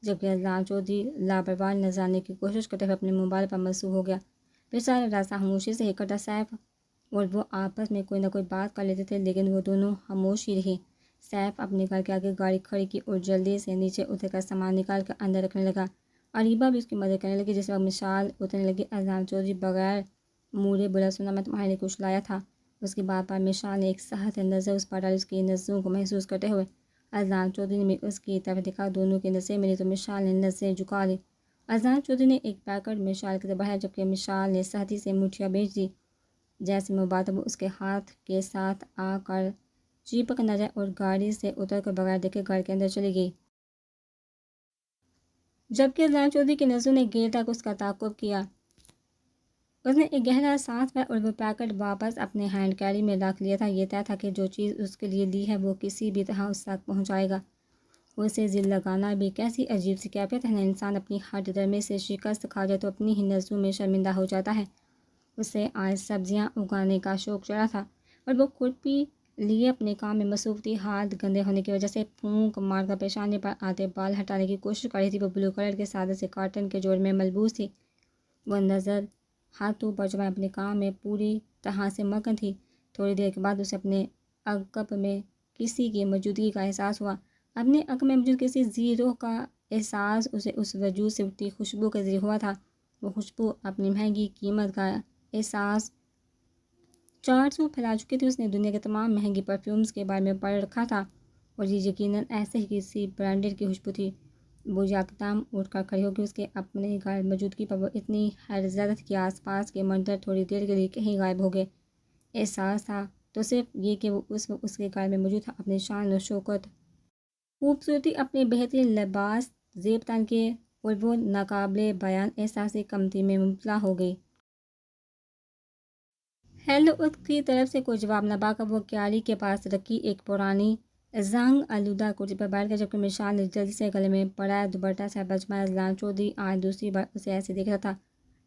S1: جبکہ اذلان چودھری لاپرواہ نظر آنے کی کوشش کرتے ہوئے اپنے موبائل پر مصروف ہو گیا۔ پھر سارا راستہ خاموشی سے ہی کٹا۔ سیف اور وہ آپس میں کوئی نہ کوئی بات کر لیتے تھے، لیکن وہ دونوں خاموش ہی رہے۔ سیف اپنے گھر کے آگے گاڑی کھڑی کی اور جلدی سے نیچے اتر کر سامان نکال کر اندر رکھنے لگا۔ عریبہ بھی اس کی مدد کرنے لگی۔ جس وقت مشال اترنے لگی، اذلان چودھری بغیر مورے بولا، سنا میں تمہارے لیے کچھ لایا تھا۔ اس کی بات پر مشال نے ایک سخت نظر اس پر ڈالی، اس کی نظروں کو محسوس کرتے ہوئے اذلان چودھری نے بھی اس کی طرف دیکھا۔ دونوں کی نظریں ملی تو مشال نے نظریں جھکا لی۔ اذلان چودھری نے ایک پیکٹ مشال کی طرف بڑھایا، جبکہ مشال نے سختی سے مٹھیاں بھیج دی، جیسے مخاطب اس کے ہاتھ کے ساتھ آ کر چپک نہ جائے، اور گاڑی سے اتر کر بغیر دیکھے گھر کے اندر چلی گئی۔ جبکہ اذلان چودھری کی نظروں نے دیر تک اس کا تعاقب کیا۔ اس نے ایک گہرا سانس لیا اور وہ پیکٹ واپس اپنے ہینڈ کیری میں رکھ لیا تھا۔ یہ طے تھا کہ جو چیز اس کے لیے لی ہے وہ کسی بھی طرح اس تک پہنچائے گا۔ اسے ذل لگانا بھی کیسی عجیب سی کیفیت ہے۔ انسان اپنی ہٹ درمی سے شکست کھا جائے تو اپنی ہی نظروں میں شرمندہ ہو جاتا ہے۔ اسے آج سبزیاں اگانے کا شوق چڑھا تھا اور وہ کھرپی لیے اپنے کام میں مصروف تھی۔ ہاتھ گندے ہونے کی وجہ سے پھونک مار کر پیشانی پر آتے بال ہٹانے کی کوشش کر رہی تھی۔ وہ بلو کلر کے سادے سے کاٹن کے جوڑے میں ملبوس تھی۔ وہ نظر ہاتھوں پر جمائے اپنے کام میں پوری طرح سے مگن تھی۔ تھوڑی دیر کے بعد اسے اپنے عقب میں کسی کی موجودگی کا احساس ہوا۔ اپنے عقب میں موجود کسی ذی روح کا احساس اسے اس وجود سے اٹھتی خوشبو کے ذریعے ہوا تھا۔ وہ خوشبو اپنی مہنگی قیمت کا احساس چار سو پھیلا چکی تھی۔ اس نے دنیا کے تمام مہنگی پرفیومز کے بارے میں پڑھ رکھا تھا اور یہ یقیناً ایسے ہی کسی برانڈڈ کی خوشبو تھی۔ وہ یکدم اٹھ کر کھڑی ہوگی۔ اس کے اپنے غیر موجودگی پر وہ اتنی حیرت تھی کہ آس پاس کے منظر تھوڑی دیر کے لیے کہیں غائب ہو گئے۔ احساس تھا تو صرف یہ کہ وہ اس وقت اس کے گھر میں موجود تھا، اپنی شان و شوکت، خوبصورتی، اپنے بہترین لباس زیب تن کے، اور وہ ناقابل بیان احساسی کمتری میں مبتلا ہو گئی۔ ہیلو! اس کی طرف سے کوئی جواب نہ پا کر وہ کیاری کے پاس رکھی ایک پرانی زنگ آلودہ کرسی پر بیٹھ گیا، جبکہ مشال نے جلدی سے گلے میں پڑا دوپٹہ صاحب پر جمایا۔ اذلان چودھری آج دوسری بار اسے ایسے دیکھ رہا تھا،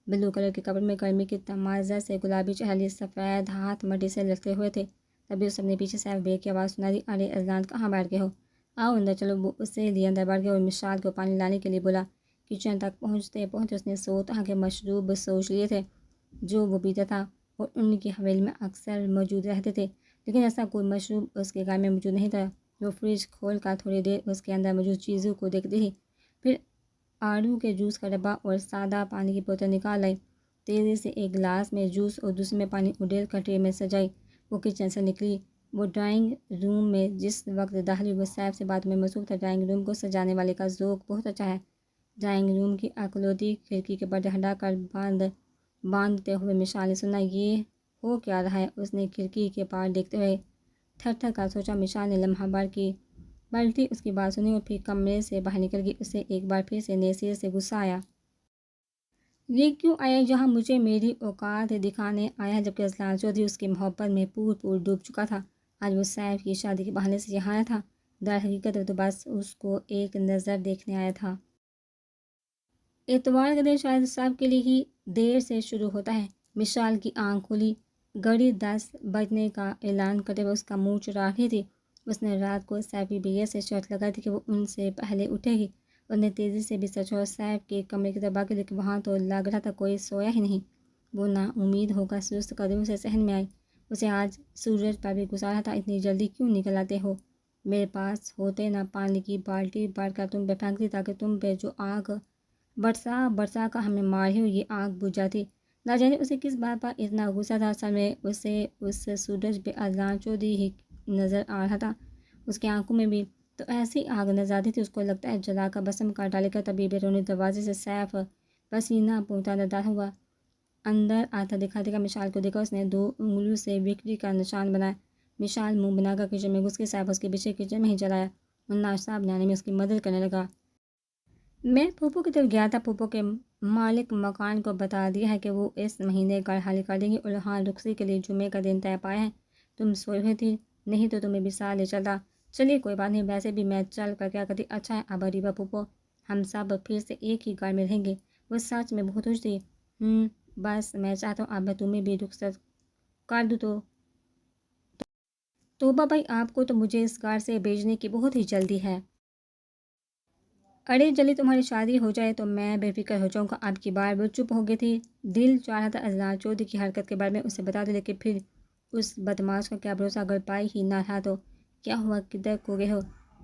S1: بلو کلر کے کپڑے میں، گرمی کی تمازت سے گلابی چہرہ لیے، سفید ہاتھ مٹی سے لٹکتے ہوئے تھے۔ تبھی اسے اپنے پیچھے سیف بیگ کی آواز سنا دی، ارے اذلان کہاں بیٹھ گئے ہو؟ آؤ اندر چلو۔ وہ اسے لیے اندر بیٹھ گیا اور مشال کو پانی لانے کے لیے بولا۔ کچن تک پہنچتے پہنچتے اس نے 100 طرح کے مشروب سوچ لیے تھے جو وہ پیتا تھا اور ان کی حویلی میں اکثر موجود رہتے تھے، لیکن ایسا کوئی مشروب اس کے گھر میں موجود نہیں تھا۔ وہ فریج کھول کر تھوڑی دیر اس کے اندر موجود چیزوں کو دیکھتی رہی، پھر آڑو کے جوس کا ڈبہ اور سادہ پانی کی بوتل نکال لائی۔ تیزی سے ایک گلاس میں جوس اور دوسرے میں پانی اڈیل کر ٹرے میں سجائی۔ وہ کچن سے نکلی۔ وہ ڈرائنگ روم میں جس وقت داخل ہوئی، وہ سیف سے بات میں مصروف تھا۔ ڈرائنگ روم کو سجانے والے کا ذوق بہت اچھا ہے۔ ڈرائنگ روم کی اکلوتی کھڑکی کے پردے ہٹا کر باندھتے ہوئے مشال نے سنا، یہ ہو کیا رہا ہے؟ اس نے کھڑکی کے پار دیکھتے ہوئے تھر تھر کر سوچا۔ مشال نے لمحہ بھر کی پلٹی، اس کی بات سنی اور پھر کمرے سے باہر نکل گئی۔ اسے ایک بار پھر سے نئے سرے سے غصہ آیا۔ یہ کیوں آیا جہاں مجھے میری اوقات دکھانے آیا ہے؟ جبکہ اذلان چودھری اس کی محبت میں پور ڈوب چکا تھا۔ آج وہ سیف کی شادی کے بہانے سے یہاں آیا تھا، در حقیقت وہ تو بس اس کو ایک نظر دیکھنے آیا تھا۔ اتوار کا دن شاید سب کے لیے ہی دیر سے شروع ہوتا ہے۔ مشال کی آنکھ کھلی، گھڑی 10 بجنے کا اعلان کرتے ہوئے اس کا منہ چرا رہی تھی۔ اس نے رات کو سیفی بھیا سے شرط لگائی تھی کہ وہ ان سے پہلے اٹھے گی۔ اس نے تیزی سے بستر چھوڑا، سیف کے کمرے کی طرف بھاگی، لیکن وہاں تو لگ رہا تھا کوئی سویا ہی نہیں۔ وہ نا امید ہو کر سست قدموں سے صحن میں آئی۔ اسے آج سورج پر بھی غصہ آ رہا تھا۔ اتنی جلدی کیوں نکل آتے ہو؟ میرے پاس ہوتے نہ پانی کی بالٹی بھر کر تم پہ پھینکتی تاکہ تم پہ جو آگ برسا کر ہمیں مار رہی ہو، یہ آگ بجھ جاتی۔ نہ جانے اسے کس بات پر اتنا غصہ تھا۔ اصل میں اسے اس سورج پہ اذلان چودھری ہی نظر آ رہا تھا۔ اس کی آنکھوں میں بھی تو ایسی آگ نظر آتی تھی، اس کو لگتا ہے جلا کر بھسم کر ڈالے گا۔ تبھی بیرونی دروازے سے سیف پسینہ پوتا داخل ہوا۔ اندر آتا دکھائی گا۔ مشال کو دیکھا، اس نے 2 انگلیوں سے وکٹری کا نشان بنایا۔ مشال منہ بنا کر کچن میں گھس گئی۔ سیف اس کے پیچھے کچن میں ہی چلا آیا اور ناشتہ بنانے میں اس کی مدد کرنے لگا۔ میں پھوپھو کی طرف گیا تھا، پھوپھو کے مالک مکان کو بتا دیا ہے کہ وہ اس مہینے گھر خالی کر دیں گے اور ہاں، رخصتی کے لیے جمعے کا دن طے پایا ہے۔ تم سوئی ہوئی تھی، نہیں تو تمہیں بھی ساتھ لے چلتا۔ چلیے کوئی بات نہیں، ویسے بھی میں چل کر کیا کرتی۔ اچھا ہے اب اریبہ پھوپھو، ہم سب پھر سے ایک ہی گھر میں رہیں گے۔ وہ سچ میں بہت خوش تھی۔ بس میں چاہتا ہوں اب میں تمہیں بھی رخصت کر دوں توبہ بھائی آپ کو تو مجھے اس گھر سے بھیجنے کی بہت ہی جلدی ہے۔ ارے جلدی تمہاری شادی ہو جائے تو میں بے فکر ہو جاؤں گا۔ اب کی بار وہ چپ ہو گئی تھی۔ دل چاہ رہا تھا اذلان چودھری کی حرکت کے بارے میں اسے بتا دے، لیکن پھر اس بدماش کا کیا بھروسہ، اگر پائی ہی نہ رہا تو کیا ہوا، کدھر کھو گئے ہو؟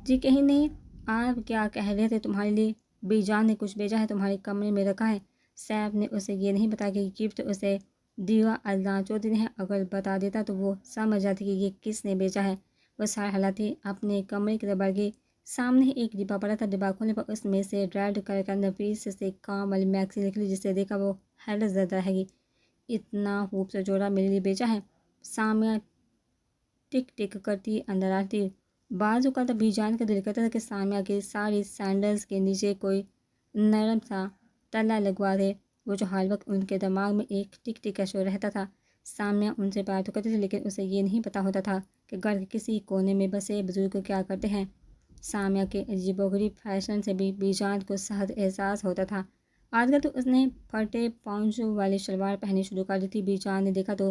S1: جی کہیں نہیں، آپ کیا کہہ رہے تھے؟ تمہارے لیے بی جان نے کچھ بھیجا ہے، تمہارے کمرے میں رکھا ہے۔ سیف نے اسے یہ نہیں بتایا کہ گفٹ اسے دیوا اذلان چودھری نے ہے، اگر بتا دیتا تو وہ سمجھ جاتی کہ یہ کس نے بھیجا ہے۔ وہ سارے حالاتی اپنے کمرے کی طرف بڑھ گئی۔ سامنے ہی ایک ڈبہ پڑا تھا، ڈبہ کھولنے پر اس میں سے ریڈ کلر کا نفیس سے کام والی میگزین نکلی، جسے دیکھا وہ حیرت زدہ رہ گئی۔ اتنا خوبصورت جوڑا میرے لیے بھیجا ہے؟ سامیہ ٹک ٹک کرتی اندر آتی۔ بعض اوقات بی جان کا دل کرتا تھا کہ سامیہ کی ساری سینڈلز کے نیچے کوئی نرم سا تلا لگوا دے، وہ جو ہر وقت ان کے دماغ میں ایک ٹک ٹک کا شور رہتا تھا۔ سامیہ ان سے پیار تو کرتی تھی، لیکن اسے یہ نہیں پتا ہوتا تھا کہ گھر کے کسی کونے میں بسے بزرگ کیا کرتے ہیں۔ سامیہ کے عجیب و غریب فیشن سے بھی بی جان کو سخت احساس ہوتا تھا۔ آج کل تو اس نے پھٹے پاؤنچوں والی شلوار پہننی شروع کر دی تھی۔ بی جان نے دیکھا تو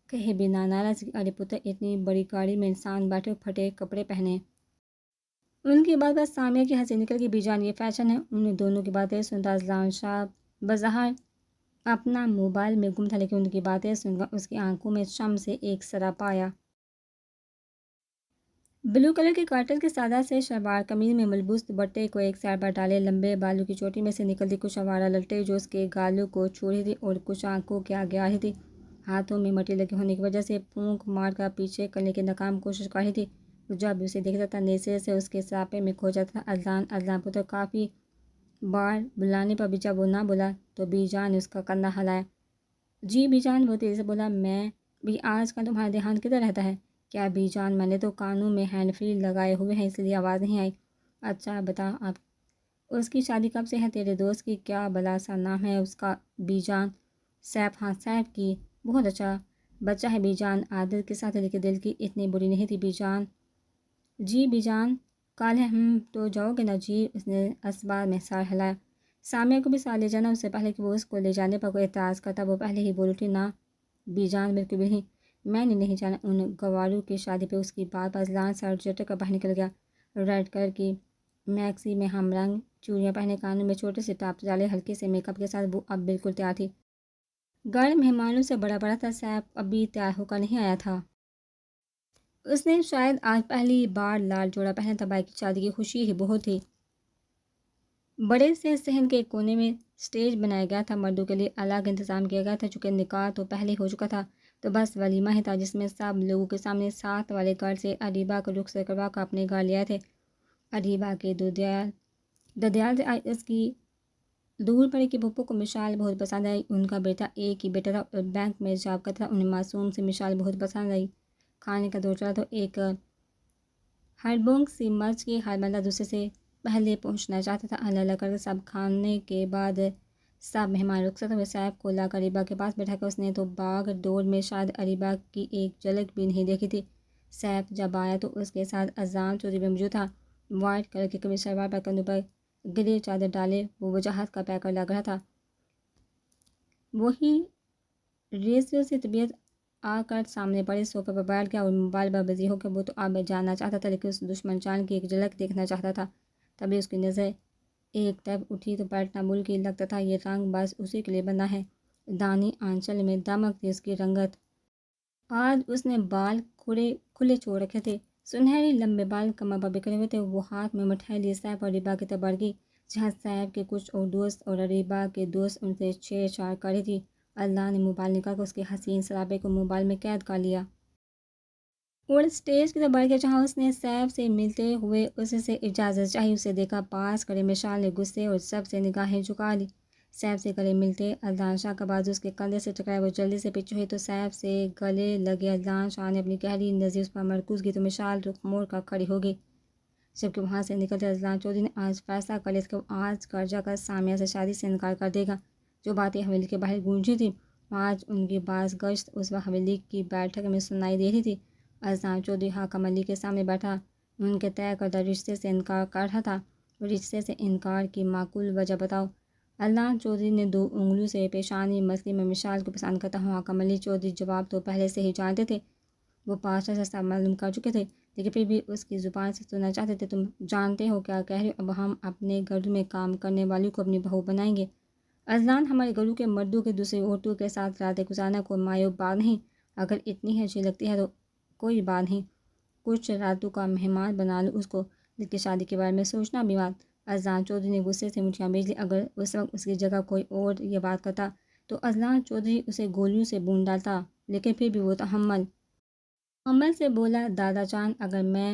S1: کہے بنا ناراض، ارے پتر، اتنی بڑی گاڑی میں انسان بیٹھے پھٹے کپڑے پہنے۔ ان کی بات سامیہ کی ہنسی نکل گئی۔ بی جان یہ فیشن ہے؟ ان دونوں کی باتیں سنتا اذلان شاہ بظاہر اپنا موبائل میں گم تھا، لیکن ان کی باتیں سن کر اس کی آنکھوں میں شم سے ایک سراپا آیا۔ بلو کلر کے کاٹن کے سادہ سے شلوار قمیض میں ملبوس دوپٹے کو ایک سائڈ پر ڈالے، لمبے بالوں کی چوٹی میں سے نکلتی کچھ آوارہ لٹیں جو اس کے گالوں کو چھو رہی تھی اور کچھ آنکھوں کے آگے آ رہی تھی۔ ہاتھوں میں مٹی لگی ہونے کی وجہ سے پھونک مار کر پیچھے کرنے کی ناکام کوشش کر رہی تھی۔ جب بھی اسے دیکھتا تھا نیزے سے اس کے سراپے میں کھو جاتا تھا۔ اذلان، اذلان پتر، کافی بار بلانے پر بھی جب وہ نہ بولا تو بی جان نے اس کا کندھا ہلایا۔ جی بی جان، وہ تیزی سے بولا، میں بھی آج کل تمہارا دھیان کدھر رہتا ہے؟ کیا بی جان، میں نے تو کانوں میں ہینڈ فری لگائے ہوئے ہیں، اس لیے آواز نہیں آئی۔ اچھا بتا، اب اس کی شادی کب سے ہے؟ تیرے دوست کی کیا بلا سا نام ہے اس کا؟ بی جان، سیف۔ ہاں سیف کی، بہت اچھا بچہ ہے بی جان، عادت کے ساتھ، لیکن دل کی اتنی بری نہیں تھی بی جان۔ جی بی جان، کل ہے؟ تو جاؤ گے نا؟ جی، اس نے اسباب میں سر ہلایا۔ سامیہ کو بھی ساتھ لے جانا۔ اس سے پہلے کہ وہ اس کو لے جانے پر کوئی اعتراض کرتا، وہ پہلے ہی بول اٹھی، نہ بی جان، بالکل بھی نہیں، میں نے نہیں جانا ان گواروں کی شادی پہ۔ اس کی بات پر اذلان سر جھٹک کر باہر نکل گیا۔ ریڈ کلر کی میکسی میں ہم رنگ چوڑیاں پہنے، کانوں میں چھوٹے سے ٹاپ ڈالے، ہلکے سے میک اپ کے ساتھ وہ اب بالکل تیار تھی۔ گھر مہمانوں سے بڑا بڑا تھا، سیف ابھی تیار ہو کر نہیں آیا تھا۔ اس نے شاید آج پہلی بار لال جوڑا پہنا تھا۔ بھائی کی شادی کی خوشی ہی بہت تھی۔ بڑے سے صحن کے ایک کونے میں سٹیج بنایا گیا تھا، مردوں کے لیے الگ انتظام کیا گیا تھا، چونکہ نکاح تو پہلے ہو چکا تھا، تو بس ولیمہ ہی تھا، جس میں سب لوگوں کے سامنے ساتھ والے گھر سے اریبہ کو رخصت کروا کر اپنے گھر لے آئے تھے۔ اریبہ کے ددیال سے آئی اس کی دور پڑے کہ پھپھو کو مشال بہت پسند آئی۔ ان کا بیٹا ایک ہی بیٹا تھا اور بینک میں جاب کرتا تھا، انہیں معصوم سے مشال بہت پسند آئی۔ کھانے کا دور چلا تو ایک ہڑبونگ سی مرچ کی ہر بندہ دوسرے سے پہلے پہنچنا چاہتا تھا۔ اللہ اللہ کر سب کھانے کے بعد سب مہمان رخصت ہوئے۔ سیف کو لا کر اریبہ کے پاس بیٹھا کر اس نے تو باغ دوڑ میں شاید اریبہ کی ایک جھلک بھی نہیں دیکھی تھی۔ سیف جب آیا تو اس کے ساتھ اذلان چودھری بھی موجود تھا۔ وائٹ کلر کی قمیض شلوار پر کندھوں پر گرے چادر ڈالے وہ وجاہت کا پیکر لگ رہا تھا۔ وہی ریزیو سے طبیعت آ کر سامنے پڑے صوفے پر بیٹھ گیا اور موبائل پر بزی ہو کر وہ تو اب جاننا چاہتا تھا، لیکن اس دشمن جان کی ایک جھلک دیکھنا چاہتا تھا۔ تبھی اس کی نظر ایک طرف اٹھی تو پلٹنا ملکی لگتا تھا، یہ رنگ بس اسی کے لیے بنا ہے۔ دانی آنچل میں دمک تھی اس کی رنگت۔ آج اس نے بال کھلے چھوڑ رکھے تھے، سنہرے لمبے بال کمر پر بکھرے ہوئے تھے۔ وہ ہاتھ میں مٹھائی لیے سیف اور اریبہ کی طرف بڑھ گئی، جہاں سیف کے کچھ اور دوست اور اریبہ کے دوست ان سے چھیڑ چھاڑ کر رہی تھی۔ اللہ نے موبائل نکال کر اس کے حسین سراپے کو موبائل میں قید کر لیا اور اسٹیج کی طرف بڑھ گیا، جہاں اس نے سیف سے ملتے ہوئے اس سے اجازت چاہی۔ اسے دیکھا پاس کھڑے مشال نے غصے اور سب سے نگاہیں جھکا لی۔ سیف سے گلے ملتے اذلان شاہ کا بازو اس کے کندھے سے ٹکرایا، وہ جلدی سے پیچھے ہوئی تو سیف سے گلے لگے اذلان شاہ نے اپنی گہری نظر اس پر مرکوز کی تو مشال رخ موڑ کر کھڑی ہو گئی۔ جبکہ وہاں سے نکلتے اذلان چودھری نے آج فیصلہ کر لیا تھا کہ وہ آج گھر جا کر سامیہ سے شادی سے انکار کر دے گا۔ جو باتیں حویلی کے باہر گونجی تھیں، آج ان کی باز گشت اس وقت حویلی کی بیٹھک میں سنائی دے رہی تھی۔ اذلان چودھری حاکم علی کے سامنے بیٹھا ان کے طے کردہ رشتے سے انکار کر رہا تھا۔ رشتے سے انکار کی معقول وجہ بتاؤ۔ اذلان چودھری نے 2 انگلیوں سے پیشانی مسئلے میں مثال کو پسند کرتا ہوں۔ حاکم علی چودھری جواب تو پہلے سے ہی جانتے تھے، وہ پاسا سے سب معلوم کر چکے تھے، لیکن پھر بھی اس کی زبان سے سننا چاہتے تھے۔ تم جانتے ہو کیا کہہ رہے ہو؟ اب ہم اپنے گھروں میں کام کرنے والی کو اپنی بہو بنائیں گے؟ اذلان ہمارے گھروں کے مردوں کے دوسری عورتوں کے ساتھ راتیں گزارنا کوئی معیوب بات نہیں، اگر اتنی ہی اچھی لگتی ہے تو کوئی بات نہیں، کچھ راتوں کا مہمان بنا لو اس کو، لیکن شادی کے بارے میں سوچنا بھی مت۔ اذلان چودھری نے غصے سے مٹھیاں بھیج لی۔ اگر اس وقت اس کی جگہ کوئی اور یہ بات کرتا تو اذلان چودھری اسے گولیوں سے بون ڈالتا، لیکن پھر بھی وہ تحمل سے بولا، دادا جان اگر میں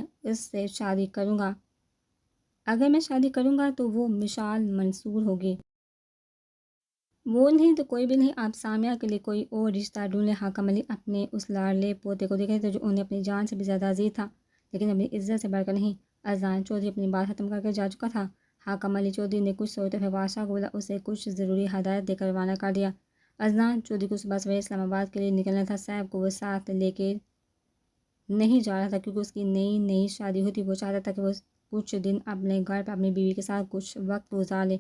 S1: شادی کروں گا تو وہ مشال منصور ہوگی، وہ نہیں تو کوئی بھی نہیں۔ آپ سامیہ کے لیے کوئی اور رشتہ ڈھونڈ لیں۔ حاکم علی اپنے اس لاڈلے پوتے کو دیکھ رہے تھے جو انہیں اپنی جان سے بھی زیادہ عزیز تھا، لیکن اپنی عزت سے بڑھ کر نہیں۔ اذلان چودھری اپنی بات ختم کر کے جا چکا تھا۔ حاکم علی چودھری نے کچھ سوچتے ہوئے بادشاہ کو بولا، اسے کچھ ضروری ہدایت دے کر روانہ کر دیا۔ اذلان چودھری کو صبح سویرے اسلام آباد کے لیے نکلنا تھا۔ صاحب کو وہ ساتھ لے کے نہیں جا رہا تھا کیونکہ اس کی نئی شادی ہوئی تھی۔ وہ چاہتا تھا کہ وہ کچھ دن اپنے گھر پر اپنی بیوی کے ساتھ کچھ وقت گزار لے۔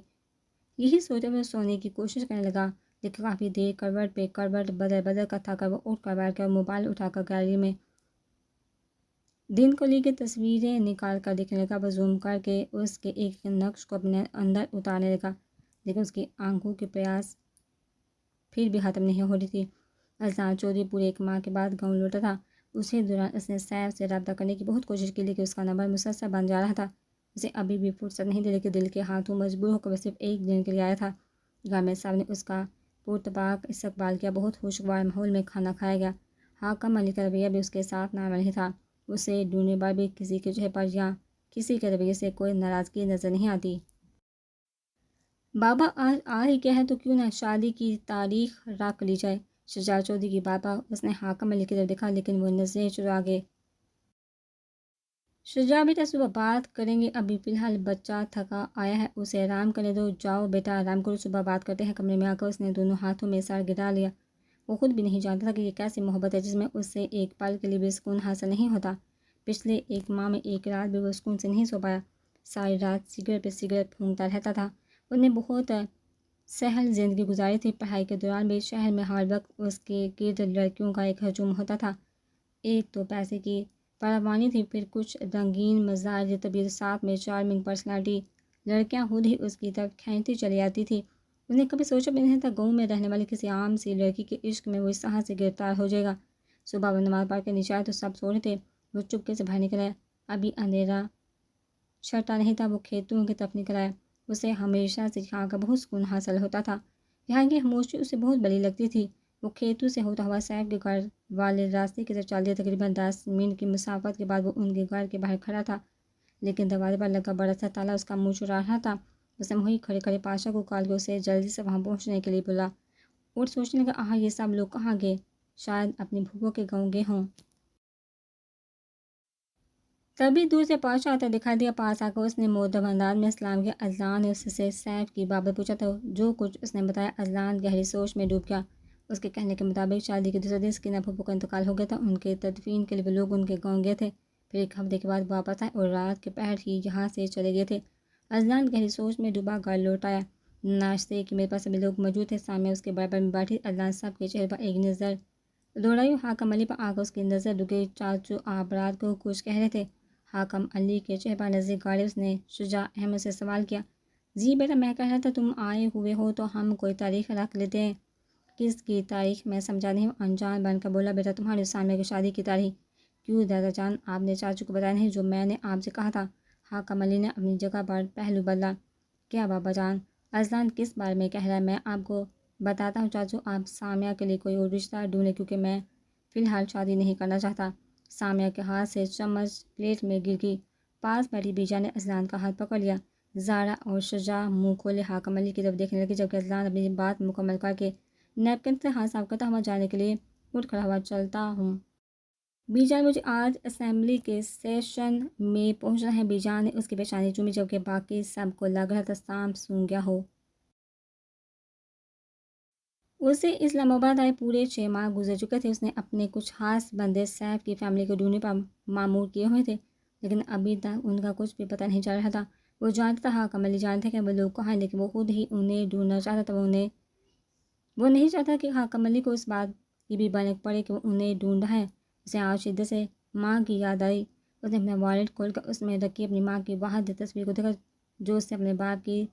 S1: یہی سوچتے ہوئے سونے کی کوشش کرنے لگا، لیکن کافی دیر کروٹ پہ کروٹ بدل کر تھا کر وہ اٹھ کر بیٹھ گیا۔ موبائل اٹھا کر گیلری میں دن کو لی کی تصویریں نکال کر دیکھنے لگا۔ وہ زوم کر کے اس کے ایک نقش کو اپنے اندر اتارنے لگا، لیکن اس کی آنکھوں کے پیاس پھر بھی ختم نہیں ہو رہی تھی۔ اذلان چودھری پورے 1 ماہ کے بعد گاؤں لوٹا تھا۔ اسی دوران اس نے سیف سے رابطہ کرنے کی بہت کوشش کی، لیکن اس کا نمبر مسلسل بند جا رہا تھا۔ اسے ابھی بھی فرصت نہیں دی، لیکن دل کے ہاتھوں مجبور ہو کر وہ صرف 1 دن کے لیے آیا تھا۔ گھر میں سب نے اس کا پرتپاک استقبال کیا، بہت خوشگوار ماحول میں کھانا کھایا گیا۔ حاکم علی کا رویہ بھی اس کے ساتھ نارمل ہی تھا، اسے ڈھونڈنے پر بھی کسی کے چہرے پر یا کسی کے رویے سے کوئی ناراضگی نظر نہیں آتی۔ بابا آج آ ہی گیا ہے تو کیوں نہ شادی کی تاریخ رکھ لی جائے؟ شجاع چودھری کی بات پر اس نے حاکم علی کی طرف دیکھا، لیکن وہ نظریں چرا گئے۔ شجاع بیٹا صبح بات کریں گے، ابھی فی الحال بچہ تھکا آیا ہے، اسے آرام کرنے دو۔ جاؤ بیٹا آرام کرو، صبح بات کرتے ہیں۔ کمرے میں آ کر اس نے دونوں ہاتھوں میں سر گرا لیا۔ وہ خود بھی نہیں جانتا تھا کہ یہ کیسی محبت ہے جس میں اس سے ایک پل کے لیے بھی سکون حاصل نہیں ہوتا۔ پچھلے 1 ماہ میں ایک رات بھی وہ سکون سے نہیں سو پایا، ساری رات سگریٹ پہ سگریٹ پھونکتا رہتا تھا۔ اس نے بہت سہل زندگی گزاری تھی۔ پڑھائی کے دوران بھی شہر میں ہر وقت اس کے گرد لڑکیوں کا ایک ہجوم ہوتا تھا۔ ایک تو پیسے کی فراوانی تھی، پھر کچھ رنگین مزاج طبیعت ساتھ میں چارمنگ پرسنالٹی، لڑکیاں خود ہی اس کی طرف کھینچتی چلی آتی تھی۔ اس نے کبھی سوچا بھی نہیں تھا گاؤں میں رہنے والی کسی عام سی لڑکی کے عشق میں وہ اس طرح سے گرفتار ہو جائے گا۔ صبح وہ نماز پڑھ کے نیچے آئے تو سب سو رہے تھے، وہ چپکے سے باہر نکل آیا۔ ابھی اندھیرا چھٹا نہیں تھا، وہ کھیتوں کی طرف نکل آیا۔ اسے ہمیشہ سے یہاں کا بہت سکون حاصل ہوتا تھا، یہاں کی خاموشی اسے بہت بڑی لگتی تھی۔ وہ کھیتوں سے ہوتا ہوا سیف کے گھر والے راستے کی طرف چل دیا۔ تقریباً 10 منٹ کی مسافت کے بعد وہ ان کے گھر کے باہر کھڑا تھا، لیکن دروازے پر لگا بڑا سا تالا اس کا منہ چرا رہا تھا۔ اس نے وہیں کھڑے کھڑے پاشا کو کال کے اسے جلدی سے وہاں پہنچنے کے لیے بولا، اور سوچنے لگا آہا یہ سب لوگ کہاں گئے، شاید اپنی پھوپھو کے گاؤں گئے ہوں۔ تبھی دور سے پاشا آتا دکھائی دیا۔ پاس آ کر اس نے مؤدب انداز میں سلام کیا۔ اذلان نے اس سے سیف کی بابت پوچھا تو جو کچھ اس نے بتایا۔ اذلان گہری سوچ میں ڈوب گیا۔ اس کے کہنے کے مطابق شادی کے دوسرے دن سکینہ پھوپھو کا انتقال ہو گیا تھا۔ ان کے تدفین کے لیے وہ لوگ ان کے گاؤں گئے تھے، پھر 1 ہفتے کے بعد واپس آئے اور رات کے پہر ہی یہاں سے چلے گئے تھے۔ اذلان گہری سوچ میں ڈوبا گھر لوٹ آیا۔ ناشتے کی میز پر سبھی لوگ موجود تھے، سامیہ اس کے برابر میں بیٹھی۔ اذلان سب کے چہرے پر ایک نظر دوڑائی۔ حاکم علی پر آ کر اس کی نظر رک گئی۔ چاچو آپ رات کو کچھ کہہ رہے تھے؟ حاکم علی کے چہرے پر نظریں گاڑی اس نے شجاع احمد سے سوال کیا۔ جی بیٹا میں کہہ رہا تھا تم آئے ہوئے ہو تو ہم کوئی تاریخ رکھ لیتے ہیں۔ کس کی تاریخ؟ میں سمجھا نہیں۔ انجان بن کر بولا، بیٹا تمہاری سامیہ کی شادی کی تاریخ۔ کیوں دادا جان آپ نے چاچو کو بتایا نہیں جو میں نے آپ سے کہا تھا؟ حاکم علی نے اپنی جگہ پر پہلو بدلا۔ کیا بابا جان؟ اذلان کس بارے میں کہہ رہا ہے؟ میں آپ کو بتاتا ہوں چاچو، آپ سامیہ کے لیے کوئی اور رشتہ ڈھونڈیں کیونکہ میں فی الحال شادی نہیں کرنا چاہتا۔ سامیہ کے ہاتھ سے چمچ پلیٹ میں گر گئی۔ پاس بیٹھی بیجا نے اذلان کا ہاتھ پکڑ لیا۔ زارا اور شجاع منہ کھولے حاکم علی کی طرف دیکھنے لگے، جبکہ اذلان اپنی بات مکمل کر کے نیپکن سے ہاتھ صاف کرتا ہوا جانے کے لیے اٹھ کھڑا ہوا، چلتا ہوں بیجا مجھے آج اسمبلی کے سیشن میں پہنچنا ہے۔ بیجا نے اس کی پیشانی چومی، جبکہ باقی سب کو لگ رہا تھا سانپ سونگھ گیا ہو۔ اسے اسلام آباد آئے پورے 6 ماہ گزر چکے تھے۔ اس نے اپنے کچھ خاص بندے سیف کی فیملی کو ڈھونڈنے پر مامور کیے ہوئے تھے، لیکن ابھی تک ان کا کچھ بھی پتہ نہیں چل رہا تھا۔ وہ جانتا تھا، حاکم علی جانتا کہ وہ لوگ کہاں ہیں، لیکن وہ خود ہی انہیں ڈھونڈنا چاہتا تھا۔ وہ نہیں چاہتا کہ حاکم علی کو اس بات کی بھی بھنک پڑے کہ وہ انہیں ڈھونڈ رہا ہے۔ اسے آج شدت سے ماں کی یاد آئی۔ اس نے اپنا والٹ کھول کر اس میں رکھی اپنی ماں کی واحد تصویر کو دیکھا، جو اس سے اپنے باپ کی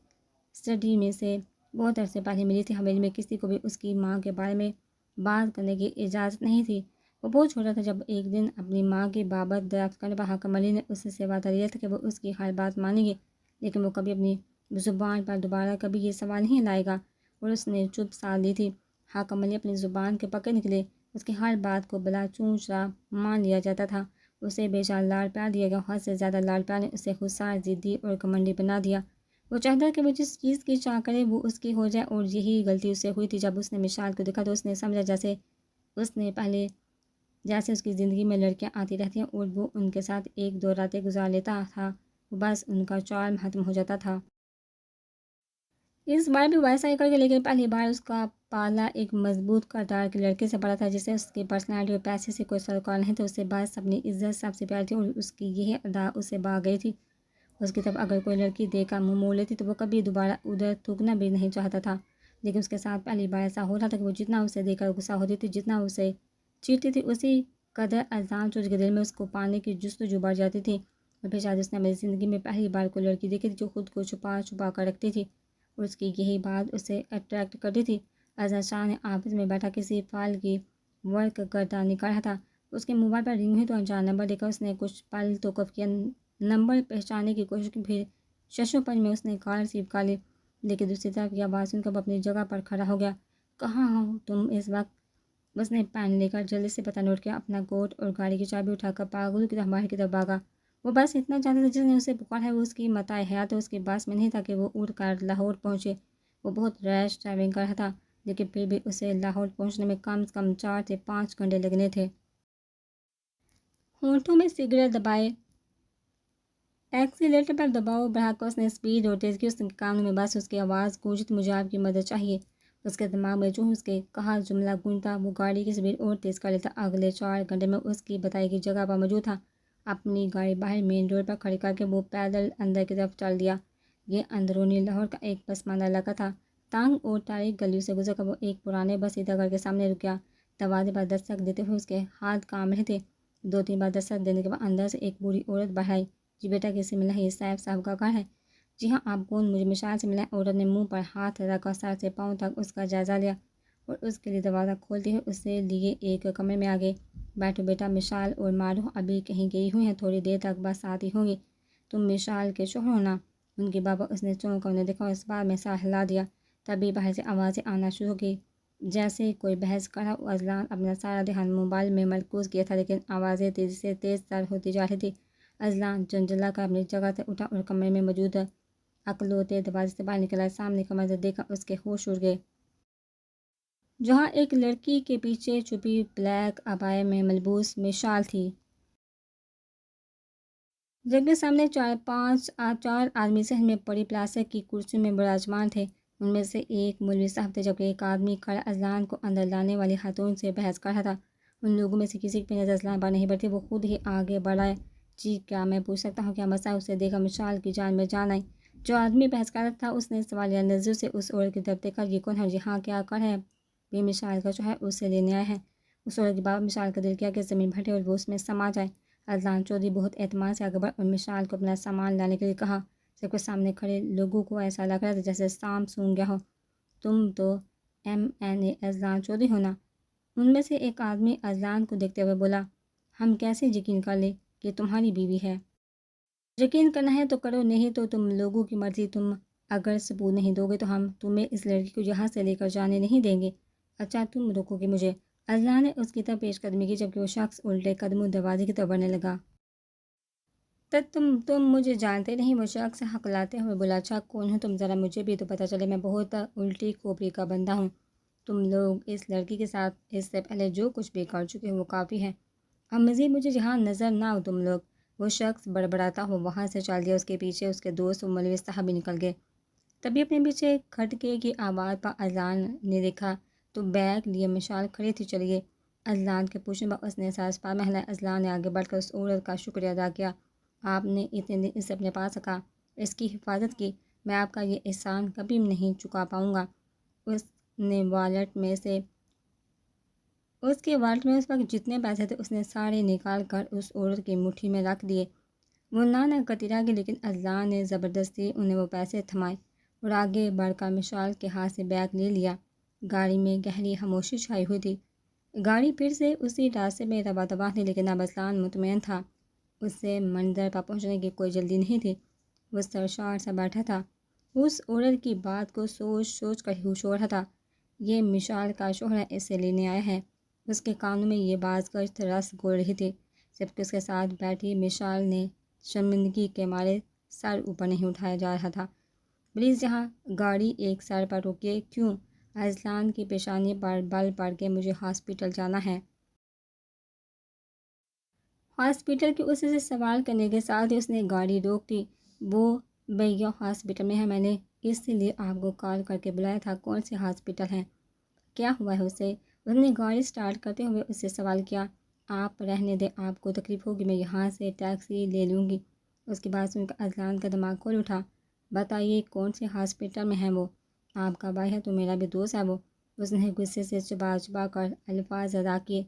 S1: اسٹڈی میں سے بہت عرصے پہلے ملی تھی۔ حویلی میں کسی کو بھی اس کی ماں کے بارے میں بات کرنے کی اجازت نہیں تھی۔ وہ بہت چھوٹا تھا جب ایک دن اپنی ماں کی بابت دریافت کرنے پر حاکم علی نے اس سے وعدہ لیا تھا کہ وہ اس کی ہر بات مانے گی، لیکن وہ کبھی اپنی زبان پر دوبارہ کبھی یہ سوال نہیں لائے گا، اور اس نے چپ سادھ لی تھی۔ حاکم علی اپنی زبان کے پکے نکلے۔ اس کی ہر بات کو بلا چونچ را مان لیا جاتا تھا۔ اسے بے شمار لاڑ پیار دیا گیا۔ حد سے زیادہ لاڑ پیار نے اسے خودسار، ضدی اور گھمنڈی بنا دیا۔ وہ چاہتا کہ وہ جس چیز کی چاہ کرے وہ اس کی ہو جائے، اور یہی غلطی اسے ہوئی تھی۔ جب اس نے مشال کو دیکھا تو اس نے سمجھا جیسے اس کی زندگی میں لڑکیاں آتی رہتی ہیں اور وہ ان کے ساتھ ایک دو راتیں گزار لیتا تھا، وہ بس ان کا چارم ختم ہو جاتا تھا۔ اس بار بھی ویسا ہی کر کے، لیکن پہلی بار اس کا پالا ایک مضبوط کردار کے لڑکے سے پڑا تھا، جسے اس کی پرسنالٹی اور پیسے سے کوئی سروکار نہیں تھا۔ اسے بس اپنی عزت سب سے پیاری تھی، اور اس کی یہ ادا اسے بھا گئی تھی۔ اس کی طرف اگر کوئی لڑکی دیکھ کر منہ موڑ لیتی تو وہ کبھی دوبارہ ادھر تھوکنا بھی نہیں چاہتا تھا، لیکن اس کے ساتھ پہلی بار ایسا ہو رہا تھا کہ وہ جتنا اسے دیکھ کر غصہ ہوتی تھی، جتنا اسے چیڑتی تھی، اسی قدر اذان چوہدری کے دل میں اس کو پانے کی جستجو بڑھ جاتی تھی۔ اور پھر شاید اس نے اپنی زندگی میں پہلی بار کوئی لڑکی دیکھی تھی جو خود کو چھپا چھپا کر رکھتی تھی، اور اس کی یہی بات اسے اٹریکٹ کرتی تھی۔ اذان شاہ نے آفس میں بیٹھا کسی فائل کی ورک گردانی کر رہا تھا۔ اس کے موبائل پر رنگ ہوئی تو انجان نمبر دیکھا۔ اس نے کچھ پل توقف کیا، نمبر پہچاننے کی کوشش کی، پھر ششو پنج میں اس نے کال ریسیو کر لی، لیکن دوسری طرف کی آواز سن کر وہ اپنی جگہ پر کھڑا ہو گیا۔ کہاں ہو تم اس وقت؟ اس نے پین لے کر جلدی سے پتہ نوٹ کیا، اپنا کوٹ اور گاڑی کی چابی اٹھا کر پاگل کی طرح باہر کی طرف بھاگا۔ وہ بس اتنا جانتا تھا جس نے اسے پکارا ہے وہ اس کی متاع حیات ہے۔ اس کے بس میں نہیں تھا کہ وہ اڑ کر لاہور پہنچے۔ وہ بہت ریش ڈرائیونگ کر رہا تھا، لیکن پھر بھی اسے لاہور پہنچنے میں کم سے کم 4 سے 5 گھنٹے لگنے تھے۔ ہونٹوں میں سگریٹ دبائے، ایکسیلیٹر پر دباؤ بڑھا کر اس نے اسپیڈ اور تیز کی۔ اس کے کانوں میں بس اس کی آواز گونجتی، مجھے آپ کی مدد چاہیے۔ اس کے دماغ میں جو اس کے کہا جملہ گونجتا، وہ گاڑی کی اسپیڈ اور تیز کر لیتا۔ اگلے 4 گھنٹے میں اس کی بتائی گئی جگہ پر موجود تھا۔ اپنی گاڑی باہر مین روڈ پر کھڑی کر کے وہ پیدل اندر کی طرف چل دیا۔ یہ اندرونی لاہور کا ایک پسماندہ علاقہ تھا۔ تنگ اور تاریک گلیوں سے گزر کر وہ ایک پرانے بسیدہ گھر کے سامنے رک گیا۔ دروازے پر دستک دیتے ہوئے اس کے ہاتھ کانپ رہے تھے۔ 2-3 بار دستک دینے کے بعد اندر سے ایک بوڑھی عورت باہر آئی۔ جی بیٹا، کس سے ملنا ہے؟ یہ سیف صاحب کا گھر ہے؟ جی ہاں، آپ کون؟ مجھے مشال سے ملنا ہے۔ عورت نے منہ پر ہاتھ رکھ کر سر سے پاؤں تک اس کا جائزہ لیا، اور اس کے لیے دروازہ کھولتے ہوئے اسے لیے ایک کمرے میں آگے۔ بیٹھو بیٹا، مشال اور معروف ابھی کہیں گئی ہوئی ہیں، تھوڑی دیر تک بس آتی ہوں گی۔ تم مشال کے شوہر ہو نا؟ ان کے بابا۔ اس نے چونک کر انہیں دیکھا اور اس بار میں سر ہلا دیا۔ تبھی باہر سے آوازیں آنا شروع کی، جیسے کوئی بحث کر رہا ہو۔ اذلان اپنا سارا دھیان موبائل میں مرکوز کیا تھا، لیکن آوازیں تیزی سے تیز تر ہوتی جا رہی تھی۔ اذلان جھنجھلا کر اپنی جگہ سے اٹھا اور کمرے میں موجود اکلوتے دروازے سے باہر نکلا۔ سامنے کا منظر دیکھ کر اس کے ہوش اڑ گئے، جہاں ایک لڑکی کے پیچھے چھپی بلیک عبایا میں ملبوس مشال تھی۔ جگ کے سامنے 4 آدمی صحن میں پڑی پلاسٹک کی کرسیوں میں براجمان تھے۔ ان میں سے ایک مولوی صاحب تھے، جبکہ ایک آدمی کھڑا اذلان کو اندر لانے والی خاتون سے بحث کر رہا تھا۔ ان لوگوں میں سے کسی کی نظر اذلان پر نہیں پڑتی، وہ خود ہی آگے بڑھا۔ جی کیا میں پوچھ سکتا ہوں کیا مسئلہ ہے؟ اسے دیکھ کر مشال کی جان میں جان آئی۔ جو آدمی بحث کر رہا تھا اس نے سوالیہ نظروں سے اس عورت کی طرف دیکھا۔ یہ کون ہے؟ جی ہاں، کیا کر ہے؟ یہ مشال کا جو ہے اسے لینے آئے ہیں۔ اس عورت کے بابا مشال کا دل کیا کہ زمین پھٹے اور وہ اس میں سما جائے۔ اذلان چودھری بہت اعتماد سے آگے بڑھا اور مشال کو اپنا سامان لانے کے لیے کہا۔ سب کے سامنے کھڑے لوگوں کو ایسا لگ رہا تھا جیسے سانپ سونگھ گیا ہو۔ تم تو MNA اذلان چودھری ہو نا؟ ان میں سے ایک آدمی اذلان کو دیکھتے ہوئے بولا۔ ہم کیسے یقین کر لیں کہ تمہاری بیوی ہے؟ یقین کرنا ہے تو کرو، نہیں تو تم لوگوں کی مرضی۔ تم اگر ثبوت نہیں دو گے تو ہم تمہیں اس لڑکی کو یہاں سے لے کر جانے نہیں دیں گے۔ اچھا تم روکو گے مجھے؟ اذلان نے اس کی طرف پیش قدمی کی، جبکہ وہ شخص الٹے قدموں دروازے کی طرف بڑھنے لگا۔ تم مجھے جانتے نہیں؟ وہ شخص ہکلاتے ہوئے بولا۔ اچھا کون ہو تم؟ ذرا مجھے بھی تو پتہ چلے، میں بہت الٹی کھوپڑی کا بندہ ہوں۔ تم لوگ اس لڑکی کے ساتھ اس سے پہلے جو کچھ بھی کر چکے ہو وہ کافی ہے، اب مزید مجھے یہاں نظر نہ آؤ تم لوگ۔ وہ شخص بڑبڑاتا ہوا وہاں سے چل دیا۔ اس کے پیچھے اس کے دوست و مولوی صاحب بھی نکل گئے۔ تبھی اپنے پیچھے کھٹکے کی آواز پر اذلان نے دیکھا تو بیگ لیے مشال کھڑی تھی۔ چلیے، اذلان کے پوچھنے پر اس نے سر اس پار میں ہلایا۔ اذلان نے آگے بڑھ کر اس عورت کا شکریہ ادا کیا۔ آپ نے اتنے دن اسے اپنے پاس رکھا، اس کی حفاظت کی۔ میں آپ کا یہ احسان کبھی نہیں چکا پاؤں گا۔ اس نے اس کے والٹ میں اس وقت جتنے پیسے تھے اس نے سارے نکال کر اس عورت کی مٹھی میں رکھ دیے۔ وہ نانا کترا گئی، لیکن اذلان نے زبردستی انہیں وہ پیسے تھمائے اور آگے بڑھ کر مشال کے ہاتھ سے بیگ لے لیا۔ گاڑی میں گہری خاموشی چھائی ہوئی تھی۔ گاڑی پھر سے اسی راستے میں روا دبا تھی، لیکن اب اذلان مطمئن تھا۔ اس سے منظر پر پہنچنے کی کوئی جلدی نہیں تھی۔ وہ سرشار سا بیٹھا تھا، اس عورت کی بات کو سوچ سوچ کر ہی ہوش ہو رہا تھا۔ یہ مشال کا شوہر اسے لینے آیا ہے۔ اس کے کانوں میں یہ باز گشت رس گول رہی تھی، جبکہ اس کے ساتھ بیٹھی مشال نے شرمندگی کے مارے سر اوپر نہیں اٹھایا جا رہا تھا۔ پلیز یہاں گاڑی ایک سر پر روکیے۔ کیوں؟ اذلان کی پیشانی پر بل پڑ کے مجھے ہاسپٹل جانا ہے۔ ہاسپٹل کے اس سے سوال کرنے کے ساتھ ہی اس نے گاڑی روک دی۔ وہ بھیا ہاسپٹل میں ہے، میں نے اس لیے آپ کو کال کر کے بلایا تھا۔ کون سے ہاسپٹل ہیں؟ کیا ہوا ہے اسے؟ اس نے گاڑی سٹارٹ کرتے ہوئے اس سے سوال کیا۔ آپ رہنے دیں، آپ کو تکلیف ہوگی، میں یہاں سے ٹیکسی لے لوں گی۔ اس کی بات سن کر اذلان کا دماغ کھول اٹھا۔ بتائیے کون سے ہاسپٹل میں ہیں وہ؟ آپ کا بھائی ہے تو میرا بھی دوست ہے وہ۔ اس نے غصے سے چبا چبا کر الفاظ ادا کیے۔